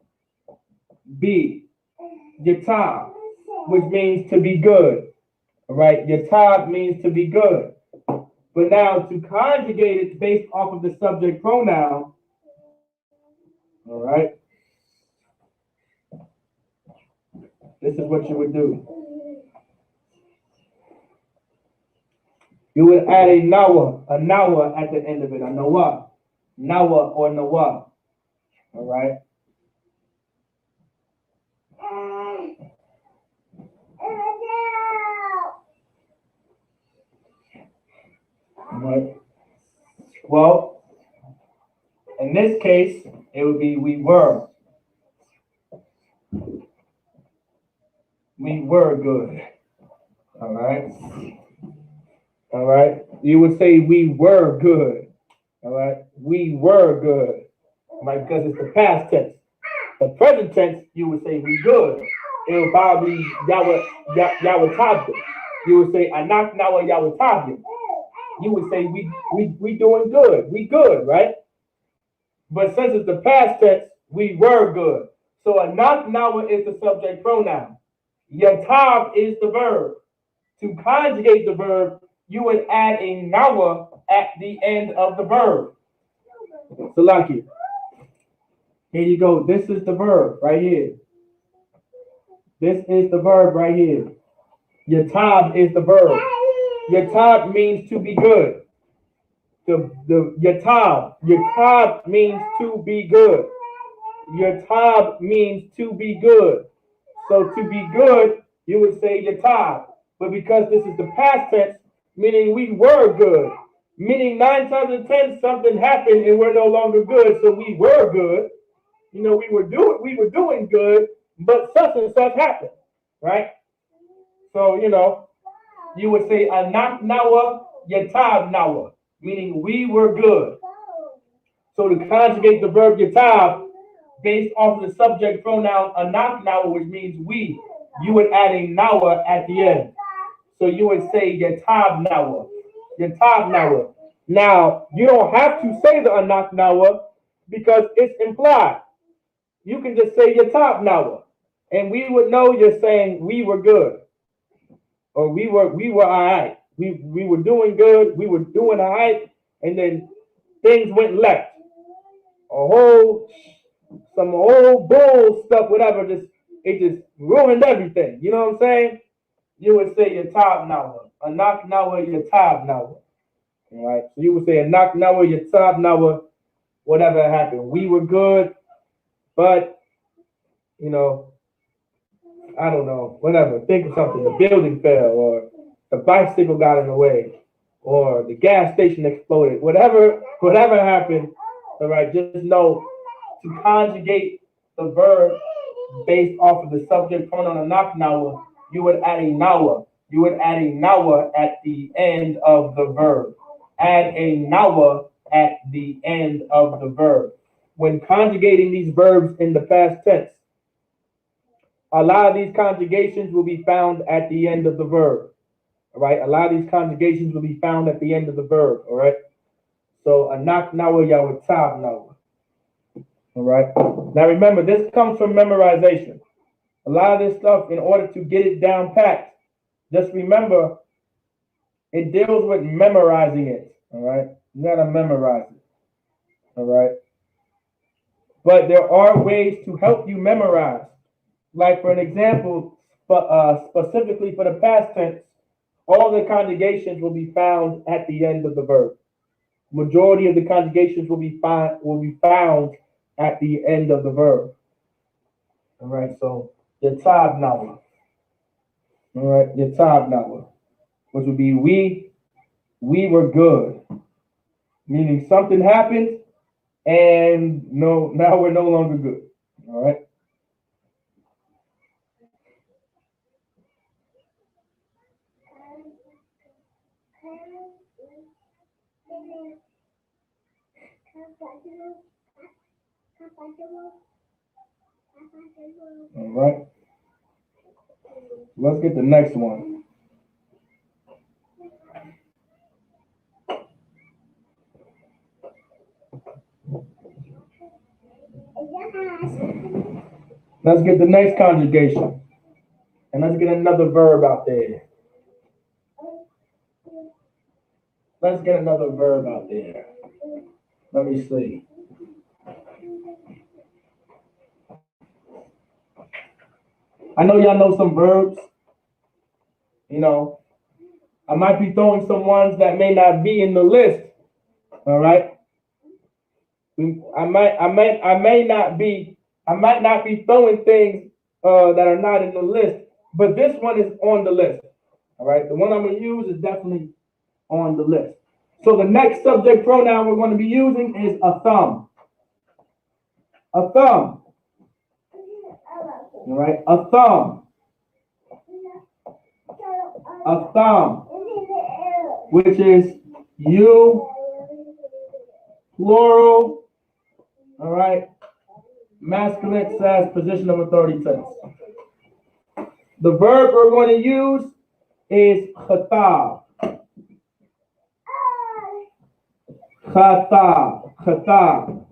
yatab, which means to be good. All right, yatab means to be good. But now to conjugate it based off of the subject pronoun, all right, this is what you would do. You would add a nawa at the end of it, a nawa or nawa. All right. All right. Well, in this case, it would be we were. We were good. All right. All right. You would say we were good. All right. We were good. All right, because it's the past tense. The present tense, you would say we good. It would probably be Yawatavya. You would say Anak Nawa Yawatavya. You would say we doing good. We good, right? But since it's the past tense, we were good. So Anak Nawa is the subject pronoun. Yatab is the verb. To conjugate the verb, you would add a nawa at the end of the verb. Salaki. Here you go. This is the verb right here. This is the verb right here. Yatab is the verb. Yatab means to be good. The yatab means to be good. Yatab means to be good. So to be good, you would say yatab. But because this is the past tense, meaning we were good, meaning 9 times out of 10 something happened and we're no longer good, so we were good. We were doing good, but such and such happened, right? So you would say anak nawa yatab nawa, meaning we were good. So to conjugate the verb yatab based off of the subject pronoun anak nawa, which means we, you would add a nawa at the end. So you would say yatab nawa, yatab nawa. Now you don't have to say the anak nawa because it's implied. You can just say yatab nawa, and we would know you're saying we were good, or we were all right. We were doing good. We were doing all right, and then things went left. Some old bull stuff, whatever. It just ruined everything. You know what I'm saying? You would say yatab nawa, anak nawa yatab nawa. All right. So you would say anak nawa yatab nawa. Whatever happened, we were good, but I don't know, whatever. Think of something. The building fell, or the bicycle got in the way, or the gas station exploded. Whatever happened, all right, just know to conjugate the verb based off of the subject pronoun anak nawa, you would add a nawa. You would add a nawa at the end of the verb. Add a nawa at the end of the verb. When conjugating these verbs in the past tense, a lot of these conjugations will be found at the end of the verb. All right. A lot of these conjugations will be found at the end of the verb. All right. So anak nawa yawatab nawa. All right. Now remember, this comes from memorization. A lot of this stuff, in order to get it down packed, Just remember, it deals with memorizing it. All right, you gotta memorize it. All right, but there are ways to help you memorize. Like for an example, specifically for the past tense, all the conjugations will be found at the end of the verb. Majority of the conjugations will be found at the end of the verb. All right, so yatab nawa. All right, yatab nawa, which would be we were good, meaning something happened and no, now we're no longer good. All right. All right. Let's get the next one. Let's get the next conjugation. And let's get another verb out there. Let's get another verb out there. Let me see. I know y'all know some verbs. You know, I might be throwing some ones that may not be in the list. All right. I might not be throwing things that are not in the list, but this one is on the list. All right. The one I'm gonna use is definitely on the list. So the next subject pronoun we're going to be using is a thumb. A thumb. All right. A thumb. A thumb, which is you, plural. All right. Masculine says position of authority tense. The verb we're going to use is khatab. Khatab. Khatab.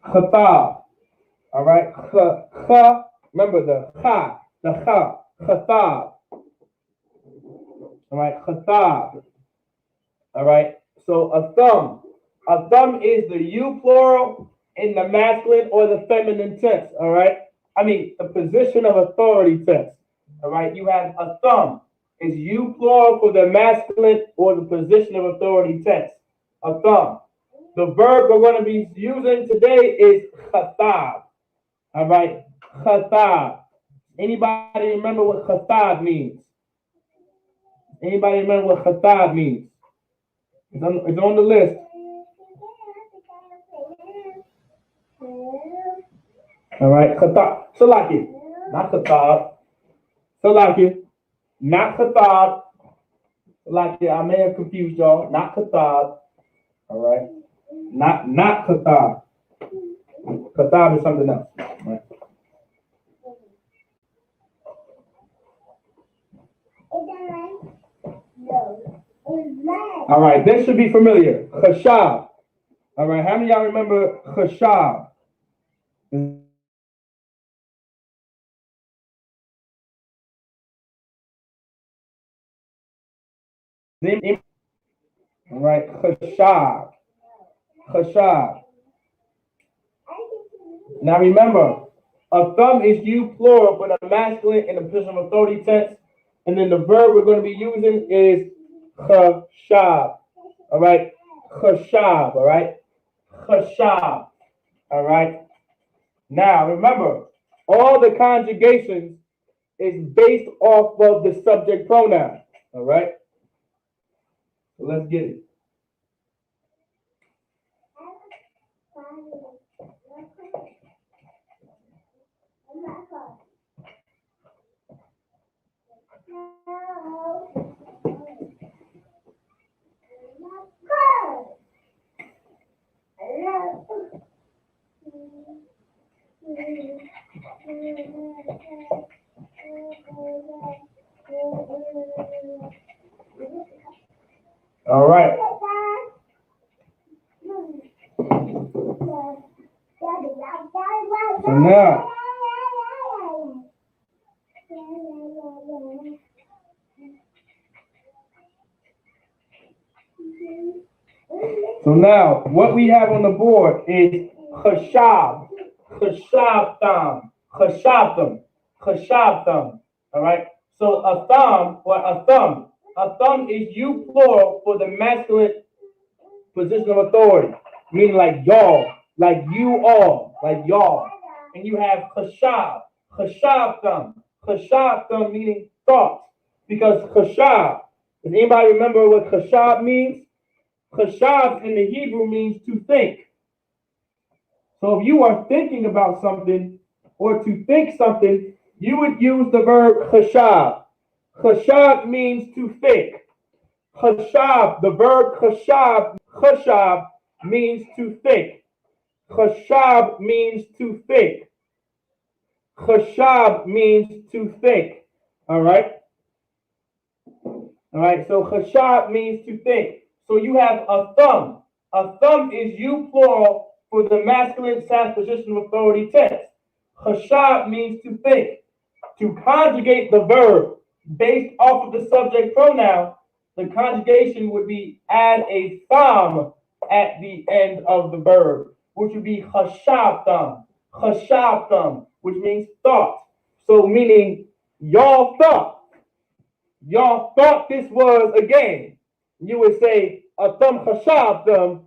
Khatab. All right. Kha. Remember the kha. The kha. Khatab. All right. Khatab. All right. So a thumb. A thumb is the you plural in the masculine or the feminine tense. All right. I mean the position of authority tense. All right. You have a thumb is you plural for the masculine or the position of authority tense. A thumb. The verb we're going to be using today is khatab. All right. Khatab. Anybody remember what khatab means? Anybody remember what khatab means? It's on the list. All right, khatab. Salaki. Not khatab. Salaki. Not khatab. Salaki. I may have confused y'all. Not khatab. All right. Not khatab. Khatab is something else. All right. All right, this should be familiar. Khashab. All right, how many of y'all remember khashab? All right, khashab. Khashab. Now remember, a thumb is you plural for the masculine in the position of authority tense. And then the verb we're going to be using is khashab. All right, khashab. All right, khashab. All right. Now remember, all the conjugations is based off of the subject pronoun. All right. So let's get it. All right. now, what we have on the board is chashab, chashabtam, chashabtam, chashabtam. All right. So a thumb or a thumb. A thumb is you plural for the masculine position of authority, meaning like y'all, like you all, like y'all. And you have chashab, chashabtam meaning thoughts. Because chashab, does anybody remember what chashab means? Chashab in the Hebrew means to think. So if you are thinking about something or to think something, you would use the verb chashab. Chashab means to think. Chashab, the verb chashab means to think. Chashab means to think. Chashab means to think. All right? All right, so chashab means to think. So you have a thumb. A thumb is you plural for the masculine past position of authority tense. Chashab means to think. To conjugate the verb based off of the subject pronoun, the conjugation would be add a thumb at the end of the verb, which would be chashabtam, which means thought. So meaning y'all thought this was a game. You would say a thumb chashabtam,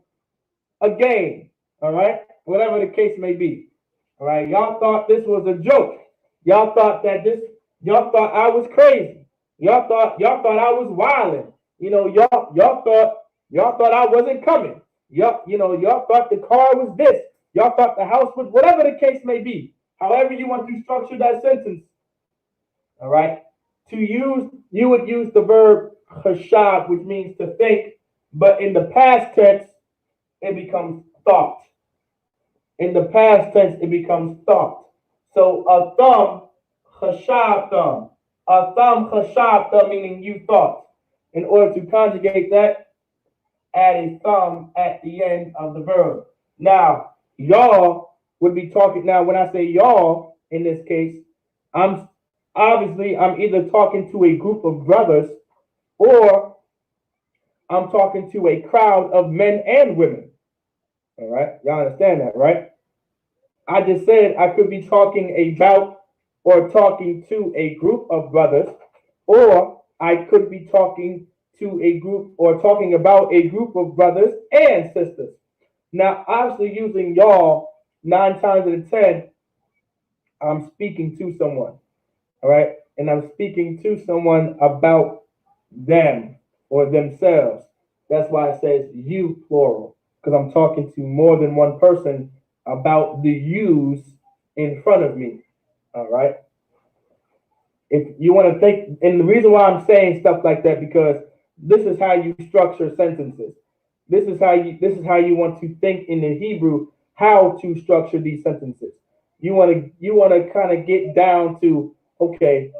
a game. All right, whatever the case may be. All right, y'all thought this was a joke. Y'all thought I was crazy. Y'all thought I was wilding. You know, y'all thought I wasn't coming. Y'all thought the car was this. Y'all thought the house was, whatever the case may be. However you want to structure that sentence. All right. You would use the verb chashab, which means to think, but in the past tense, it becomes thought. In the past tense, it becomes thought. So a thumb chashabtam. A thumb chashabtam meaning you thought. In order to conjugate that, add a thumb at the end of the verb. Now, y'all would be talking. Now, when I say y'all, in this case, I'm either talking to a group of brothers or I'm talking to a crowd of men and women. All right, y'all understand that, right? I just said I could be talking about or talking to a group of brothers, or I could be talking to a group or talking about a group of brothers and sisters. Now, obviously, using y'all 9 times out of 10, I'm speaking to someone, all right? And I'm speaking to someone about them or themselves. That's why it says you plural, because I'm talking to more than one person about the yous in front of me, all right? If you want to think, and the reason why I'm saying stuff like that, because this is how you structure sentences. This is how you want to think in the Hebrew, how to structure these sentences. You want to kind of get down to, okay,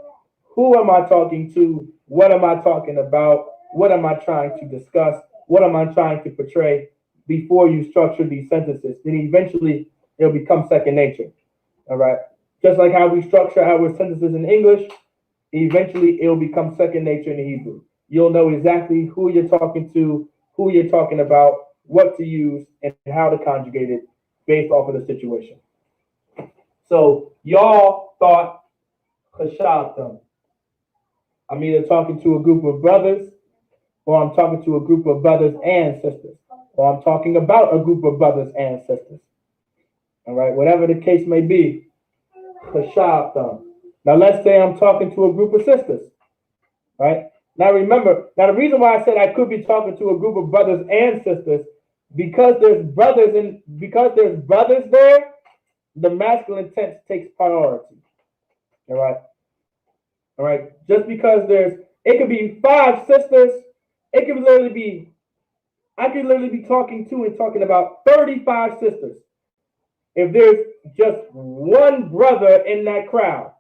who am I talking to? What am I talking about? What am I trying to discuss? What am I trying to portray before you structure these sentences? Then eventually it'll become second nature. All right. Just like how we structure our sentences in English, eventually it'll become second nature in the Hebrew. You'll know exactly who you're talking to, who you're talking about, what to use, and how to conjugate it based off of the situation. So y'all thought chashabtam. I'm either talking to a group of brothers, or I'm talking to a group of brothers and sisters, or I'm talking about a group of brothers and sisters. All right, whatever the case may be, chashabtam. Now let's say I'm talking to a group of sisters, right? Now remember, the reason why I said I could be talking to a group of brothers and sisters, because there's brothers there, the masculine tense takes priority. All right. All right. Just because it could be 5 sisters, I could literally be talking about 35 sisters. If there's just one brother in that crowd,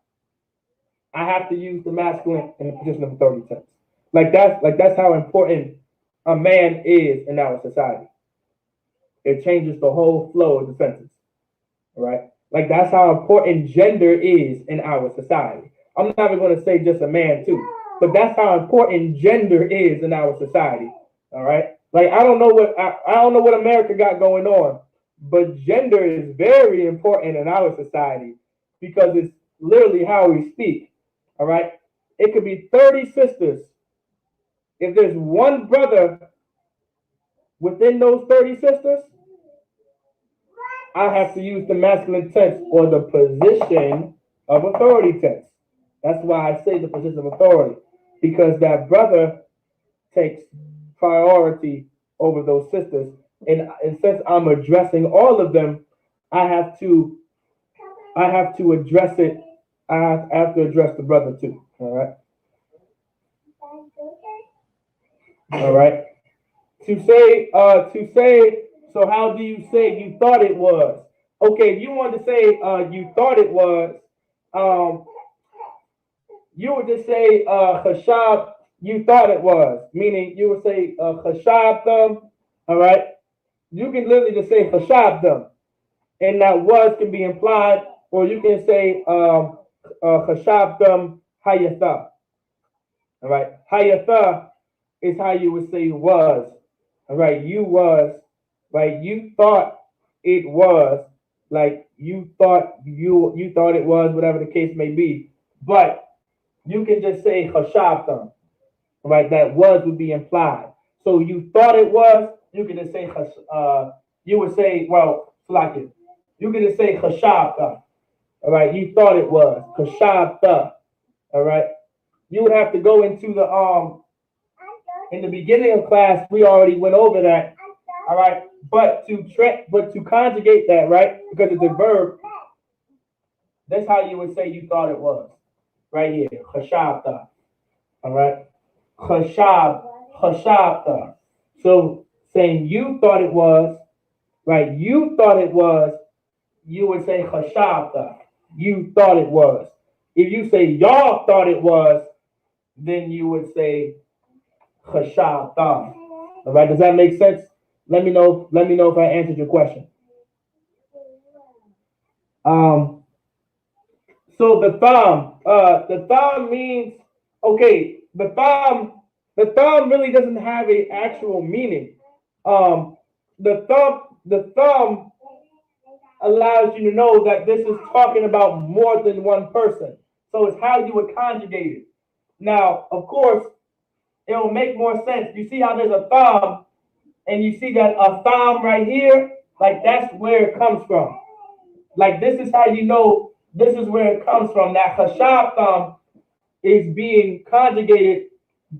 I have to use the masculine in the position of authority tense. That's how important a man is in our society. It changes the whole flow of the sentence. All right. Like that's how important gender is in our society. I'm not even going to say just a man too, but that's how important gender is in our society. All right. Like I don't know what America got going on, but gender is very important in our society because it's literally how we speak. All right. It could be 30 sisters. If there's one brother within those 30 sisters, I have to use the masculine tense or the position of authority tense. That's why I say the position of authority, because that brother takes priority over those sisters. And since I'm addressing all of them, I have to address it. I have to address the brother too. All right. All right. To say, so how do you say you thought it was? Okay, if you want to say you thought it was, um, you would just say chashab, you thought it was, meaning you would say chashabdom, all right? You can literally just say chashabdom, and that was can be implied, or you can say chashabdom hayatha, all right? Hayatha is how you would say was, all right? You was, right? You thought it was, like you thought it was, whatever the case may be, but you can just say chashabtam, right? That was would be implied. So you thought it was, you can just say you would say, well, like it. You can just say chashabtam, all right? You thought it was chashabta, all right? You would have to go into the in the beginning of class. We already went over that, all right? But to conjugate that, right? Because it's a verb. That's how you would say you thought it was, right here, chashabta. All right. Chashab, chashabta. So saying you thought it was, right? You thought it was, you would say chashabta. You thought it was. If you say y'all thought it was, then you would say chashabta. All right. Does that make sense? Let me know. Let me know if I answered your question. Um. So the thumb means okay. The thumb really doesn't have a actual meaning. Um, the thumb allows you to know that this is talking about more than one person. So it's how you would conjugate it. Now, of course, it will make more sense. You see how there's a thumb, and you see that a thumb right here, like that's where it comes from. Like this is how you know this is where it comes from. That chashab thumb is being conjugated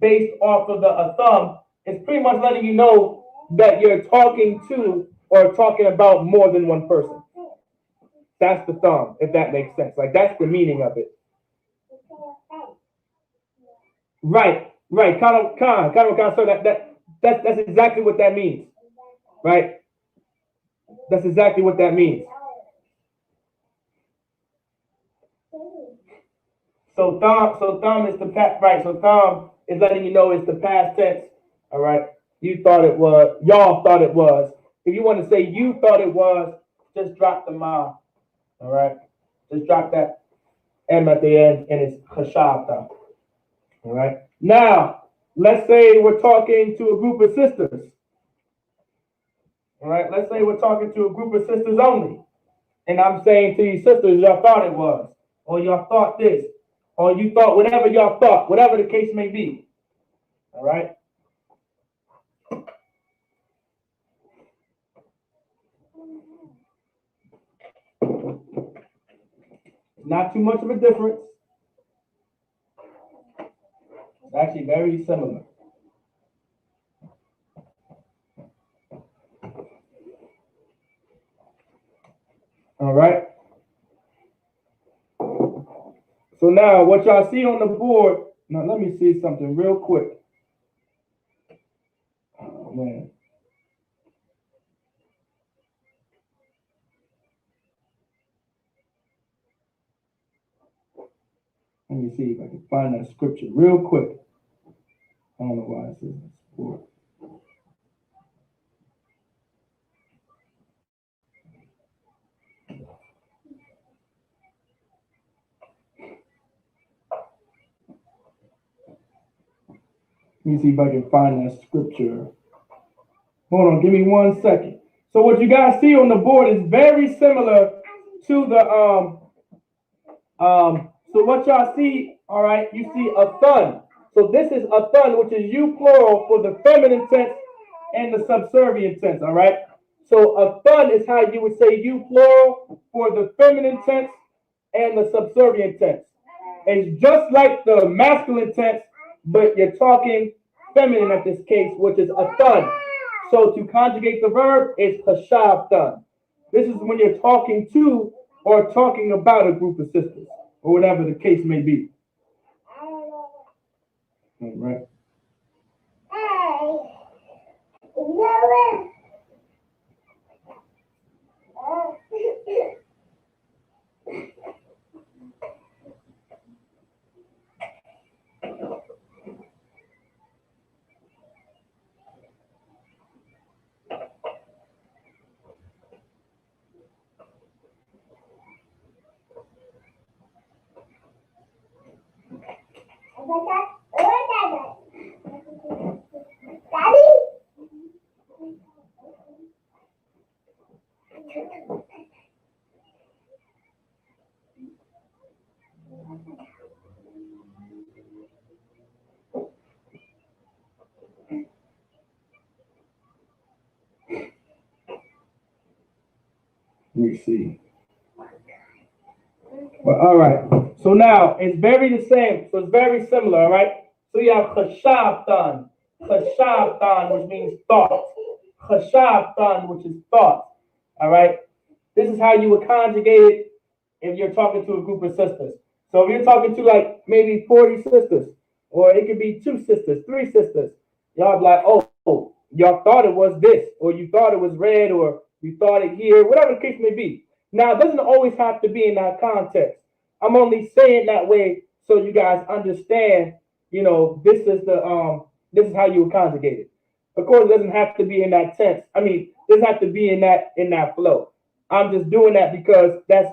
based off of the thumb. It's pretty much letting you know that you're talking to or talking about more than one person. That's the thumb, if that makes sense. Like that's the meaning of it. Right. Kind of. So that's exactly what that means. Right. That's exactly what that means. So thumb is the past, right? So thumb is letting you know it's the past tense. All right. You thought it was. Y'all thought it was. If you want to say you thought it was, just drop the ma. All right. Just drop that m at the end, and it's chashabta. All right. Now, let's say we're talking to a group of sisters. All right. Let's say we're talking to a group of sisters only, and I'm saying to these sisters, y'all thought it was, or y'all thought this, or you thought whatever y'all thought, whatever the case may be. All right. Not too much of a difference. It's actually very similar. All right. So now what y'all see on the board, now let me see something real quick. Oh man. Let me see if I can find that scripture real quick. I don't know why it says this board. Let me see if I can find that scripture. Hold on, give me 1 second. So what you guys see on the board is very similar to the so what y'all see, all right, you see a thun. So this is a thun, which is you plural for the feminine tense and the subservient tense, all right? So a thun is how you would say you plural for the feminine tense and the subservient tense. It's just like the masculine tense, but you're talking feminine at this case, which is a thun. So to conjugate the verb is hashav thun. This is when you're talking to or talking about a group of sisters, or whatever the case may be. All right. Let me see. Well, all right. So now it's very the same. So it's very similar. All right. So you have chashavtan, which means thought. Chashavtan, which is thought. All right. This is how you would conjugate it if you're talking to a group of sisters. So if you're talking to like maybe 40 sisters, or it could be 2 sisters, 3 sisters, y'all be like, oh, y'all thought it was this, or you thought it was red, or you thought it here, whatever the case may be. Now, it doesn't always have to be in that context. I'm only saying that way so you guys understand, you know, this is how you would conjugate it. Of course, it doesn't have to be in that tense. I mean, it doesn't have to be in that flow. I'm just doing that because that's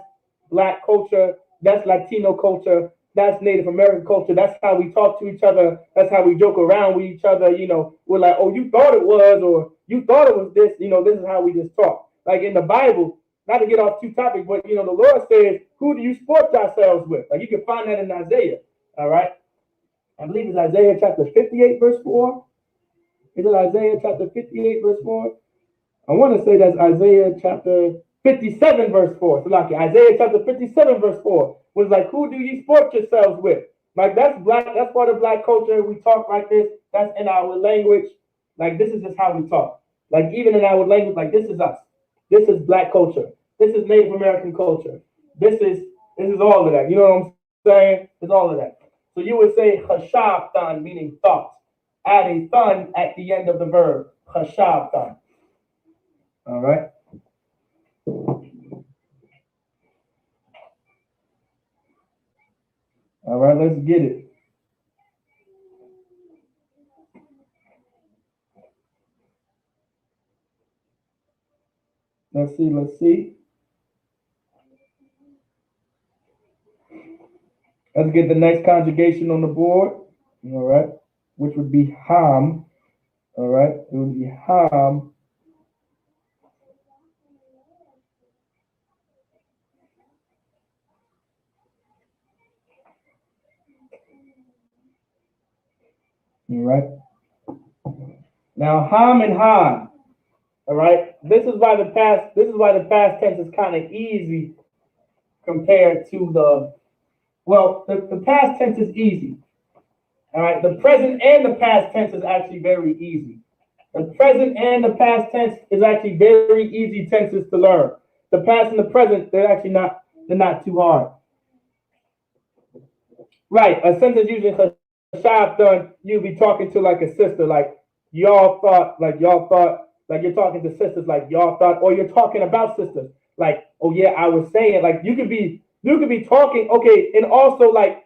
Black culture, that's Latino culture, that's Native American culture. That's how we talk to each other. That's how we joke around with each other. You know, we're like, oh, you thought it was, or you thought it was this. You know, this is how we just talk. Like in the Bible, not to get off too topic, but you know, the Lord says, who do you sport yourselves with? Like you can find that in Isaiah. All right. I believe it's Isaiah chapter 58, verse 4. Is it Isaiah chapter 58, verse 4? I want to say that's Isaiah chapter 57, verse 4. So like Isaiah chapter 57, verse 4 was like, who do you sport yourselves with? Like that's Black, that's part of Black culture. We talk like this. That's in our language. Like this is just how we talk. Like even in our language, like this is us. This is Black culture. This is Native American culture. This is all of that. You know what I'm saying? It's all of that. So you would say chashavtan, meaning thought. Add a thun at the end of the verb. Chashavtan. All right. All right, let's get it. Let's see. Let's get the next conjugation on the board. All right, which would be ham. All right, it would be ham. All right. Now ham and han. All right. This is why the past tense is kind of easy compared to the past tense is easy. All right. The present and the past tense is actually very easy. The present and the past tense is actually very easy tenses to learn. The past and the present, they're not too hard. Right. A sentence using chashav done, you'll be talking to like a sister, like y'all thought, like you're talking to sisters, like y'all thought, or you're talking about sisters, like, oh yeah, I was saying, like you could be talking, okay, and also like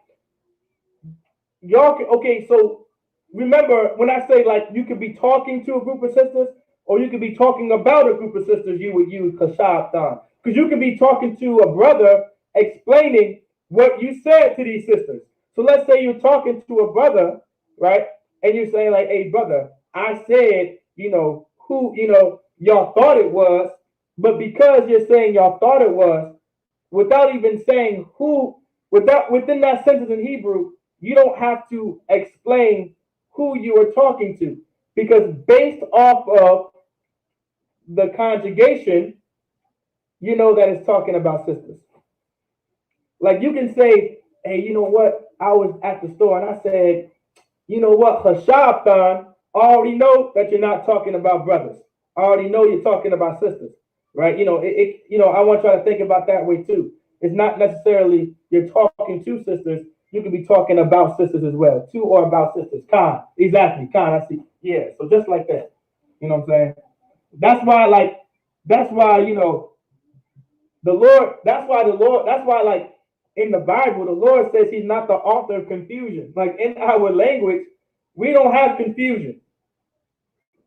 y'all, okay, so remember when I say like you could be talking to a group of sisters, or you could be talking about a group of sisters, you would use kashav dan, because you could be talking to a brother explaining what you said to these sisters. So let's say you're talking to a brother, right? and you're saying like, hey brother, I said, who, y'all thought it was, but because you're saying y'all thought it was, without even saying who, within that sentence in Hebrew, you don't have to explain who you are talking to, because based off of the conjugation, you know that it's talking about sisters. Like you can say, hey, you know what? I was at the store and I said, you know what, Hashabtan, I already know that you're not talking about brothers. I already know you're talking about sisters, right? I want y'all to think about that way too. It's not necessarily you're talking to sisters. You could be talking about sisters as well, to or about sisters. Khan, exactly, Khan. I see. Yeah, so just like that. You know what I'm saying? That's why, the Lord. That's why, like in the Bible, the Lord says He's not the author of confusion. Like in our language, we don't have confusion.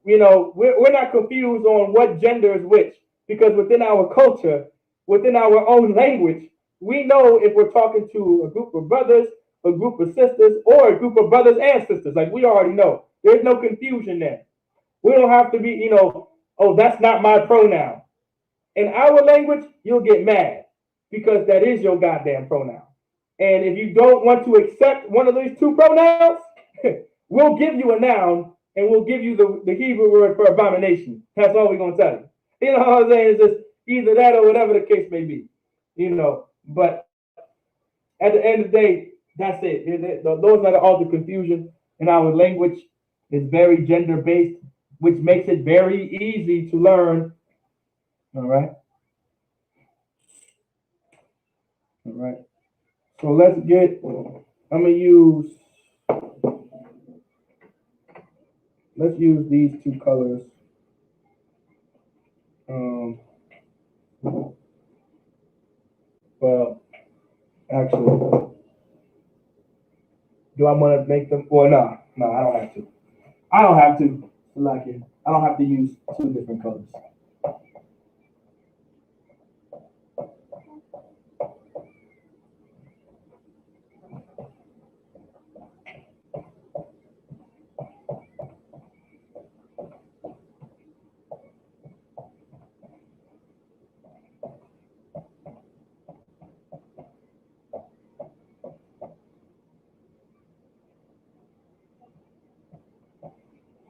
We're not confused on what gender is which, because within our culture, within our own language, we know if we're talking to a group of brothers, a group of sisters, or a group of brothers and sisters. Like we already know. There's no confusion there. We don't have to be, oh, that's not my pronoun. In our language, you'll get mad because that is your goddamn pronoun. And if you don't want to accept one of these two pronouns, we'll give you a noun and we'll give you the Hebrew word for abomination. That's all we're going to tell you. You know what I'm saying? It's just either that or whatever the case may be. But at the end of the day, that's it. Those are all the confusion in our language. Is very gender based, which makes it very easy to learn. All right. All right. So let's use these two colors. Well, actually, do I want to make them? Well, no, I don't have to. I don't have to. Like it. I don't have to use two different colors.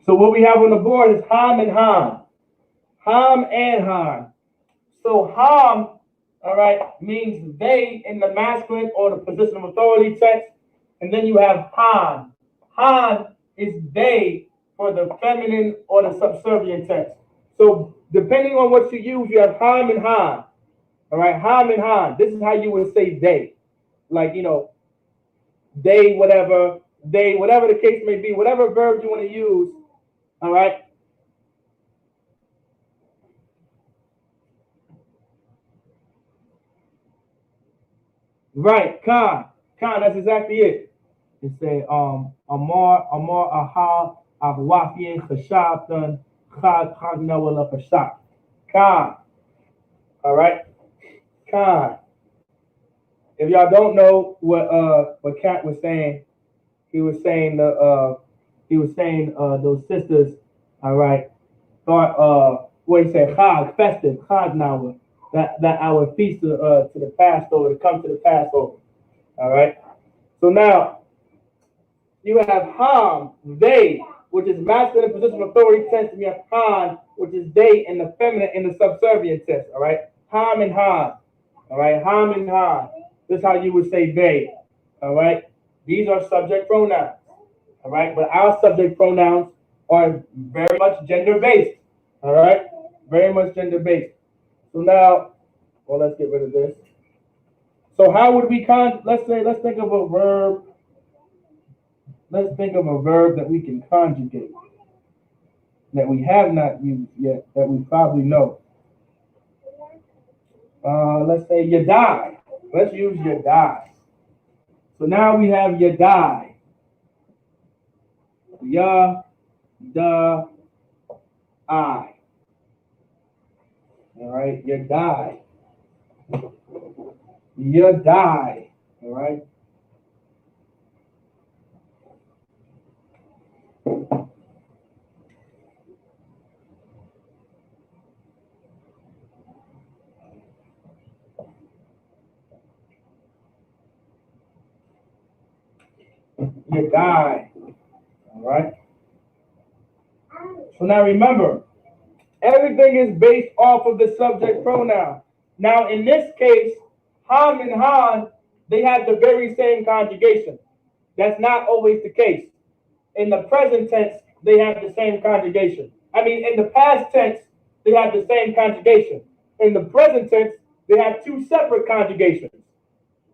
So what we have on the board is Ham and Han. Ham and Han. So Ham, all right, means they in the masculine or the position of authority text. And then you have Han. Han is they for the feminine or the subservient text. So depending on what you use, you have Ham and Han. All right, Ham and Han. This is how you would say they. Like, they, whatever the case may be, whatever verb you want to use. All right. Right, Khan, that's exactly it. It say Amar Aha Ahwafian Khashabtan Khad Hagnawala Khashab. Khan. All right. Khan. If y'all don't know what Cat was saying, he was saying those sisters, all right, thought what he said, Chag, festive, Chag now, that our feast to the Passover, to come to the Passover. All right. So now you have Ham, they, which is masculine position of authority tense, and you have Han, which is they in the feminine in the subservient tense. All right. Ham and Han. All right. Ham and Han. This is how you would say they. All right. These are subject pronouns. All right. But our subject pronouns are very much gender based. All right. Very much gender based. So now, well, let's get rid of this. So how would we let's think of a verb. Let's think of a verb that we can conjugate that we have not used yet that we probably know. Let's say yadai. Let's use yadai. So now we have yadai. Ya, da, I. All right, yadai. Yadai. All right. Yadai. All right. So now remember, everything is based off of the subject pronoun. Now in this case, Ham and Han, they have the very same conjugation. That's not always the case. In the present tense, they have the same conjugation. I mean, in the past tense, they have the same conjugation. In the present tense, they have two separate conjugations.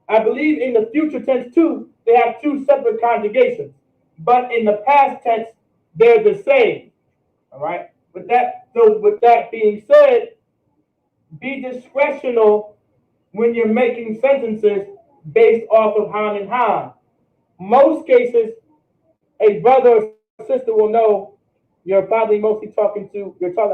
I believe in the future tense too, they have two separate conjugations. But in the past tense, they're the same. All right. With that being said, be discretional when you're making sentences based off of Han and Han. Most cases, a brother or sister will know you're probably you're talking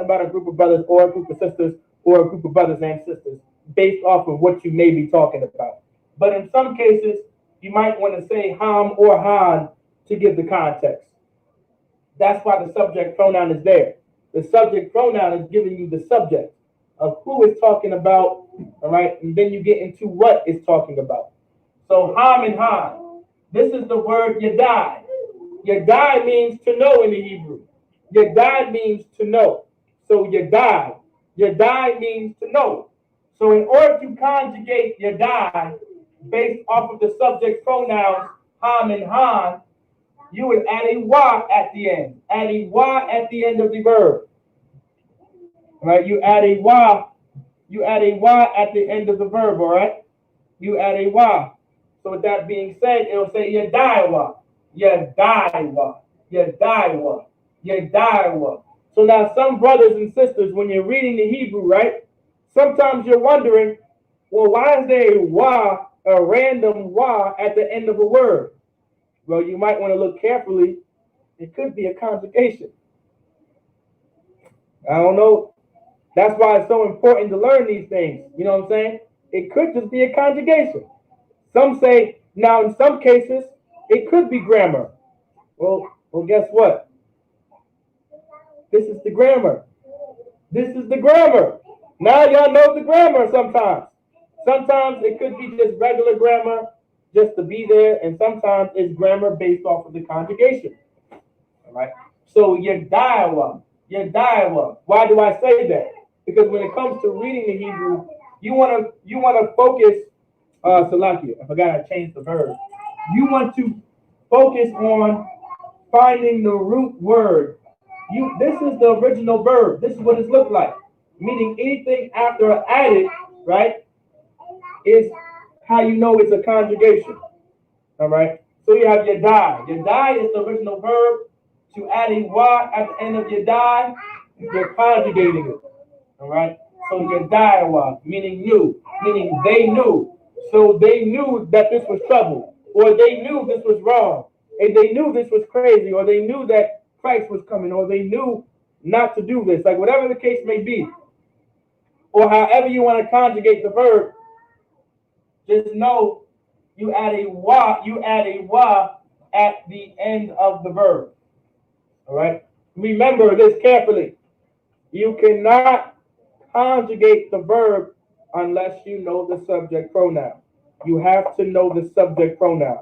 about a group of brothers or a group of sisters or a group of brothers and sisters based off of what you may be talking about. But in some cases, you might want to say Ham or Han to give the context. That's why the subject pronoun is there. The subject pronoun is giving you the subject of who is talking about, all right? And then you get into what is talking about. So Ham and Han. This is the word Yadai. Yadai means to know in the Hebrew. Yadai means to know. So Yadai. Yadai means to know. So in order to conjugate Yadai based off of the subject pronouns Ham and Han, you would add a wa at the end. Add a wa at the end of the verb. Right? You add a wa at the end of the verb, all right? You add a wa. So with that being said, it'll say Yadaiwa. Yadaiwa. Yadaiwa. Yadaiwa. So now some brothers and sisters, when you're reading the Hebrew, right? Sometimes you're wondering, well, why is there a random wa at the end of a word? Well, you might want to look carefully. It could be a conjugation. I don't know. That's why it's so important to learn these things. You know what I'm saying? It could just be a conjugation. Some say, now in some cases, it could be grammar. Well, guess what? This is the grammar. This is the grammar. Now y'all know the grammar sometimes. Sometimes it could be just regular grammar, just to be there, and sometimes it's grammar based off of the conjugation. All right. So Yadaiwa. Why do I say that? Because when it comes to reading the Hebrew, you wanna focus. Salakia, I forgot I changed the verb. You want to focus on finding the root word. This is the original verb. This is what it looks like. Meaning anything after added, right, is how you know it's a conjugation. All right. So you have Yadai. Yadai is the original verb. To add a wa at the end of Yadai, you're conjugating it. All right. So Yadaiwa, meaning they knew. So they knew that this was trouble, or they knew this was wrong, and they knew this was crazy, or they knew that Christ was coming, or they knew not to do this. Like whatever the case may be, or however you want to conjugate the verb, just know you add a wa at the end of the verb. All right. Remember this carefully. You cannot conjugate the verb unless you know the subject pronoun. You have to know the subject pronoun.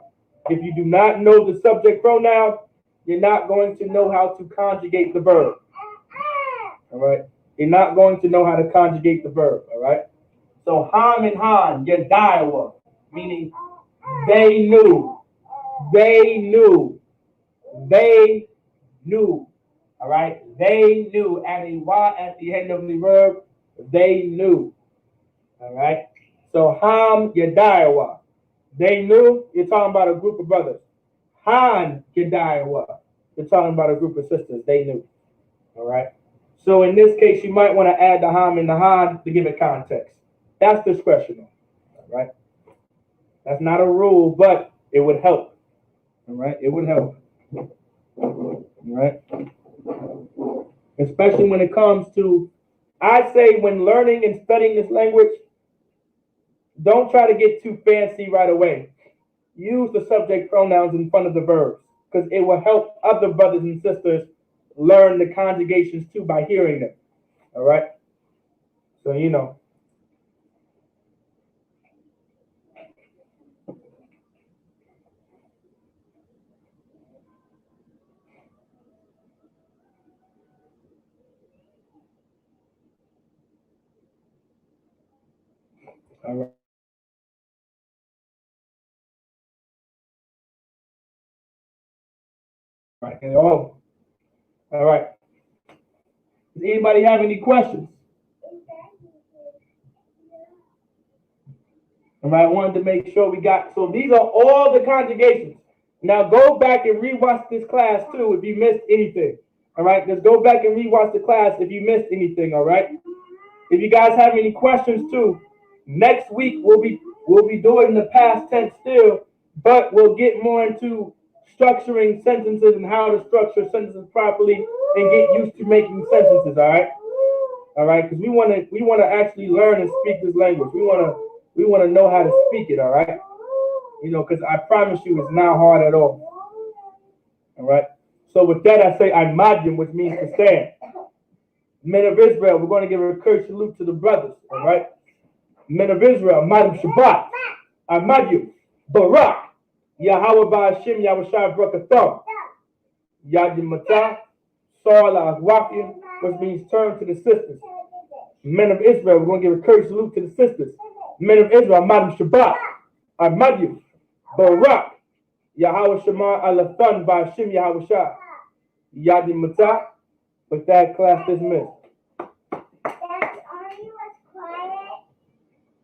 If you do not know the subject pronoun, you're not going to know how to conjugate the verb. All right? You're not going to know how to conjugate the verb. All right? So Ham and Han, Yadaiwa, meaning they knew. They knew. They knew. All right? They knew. Add a wa at the end of the verb. They knew. All right? So Ham Yadaiwa. They knew. You're talking about a group of brothers. Han Yadaiwa. You're talking about a group of sisters. They knew. All right? So in this case, you might want to add the Ham and the Han to give it context. That's discretional. All right? That's not a rule, but it would help. All right? It would help. All right? Especially when it comes to, I say when learning and studying this language, don't try to get too fancy right away. Use the subject pronouns in front of the verbs because it will help other brothers and sisters learn the conjugations too by hearing them. All right? So, you know. All right. All right. Does anybody have any questions? All right, I wanted to make sure we got, so these are all the conjugations. Now go back and rewatch this class too if you missed anything. All right, just go back and rewatch the class if you missed anything. All right. If you guys have any questions too, next week we'll be doing the past tense still, but we'll get more into structuring sentences and how to structure sentences properly and get used to making sentences. All right, because we want to actually learn and speak this language. We want to know how to speak it. All right, because I promise you it's not hard at all. All right. So with that, I say Imadim, which means to stand. Men of Israel, we're going to give a curse salute to the brothers, all right? Men of Israel, Madam Shabbat, Ahmadu, Barak, Yahweh Ba'ashim, Yahushua Brakatham, Yadim Matah, Saul Azwafian, which means turn to the sisters. Men of Israel, we're going to give a curse salute to the sisters. Men of Israel, Madam Shabbat, Ahmadu, Barak, Yahweh Shema Alathan Ba'ashim, Yahushua, Yadim Matah. With that, class dismissed.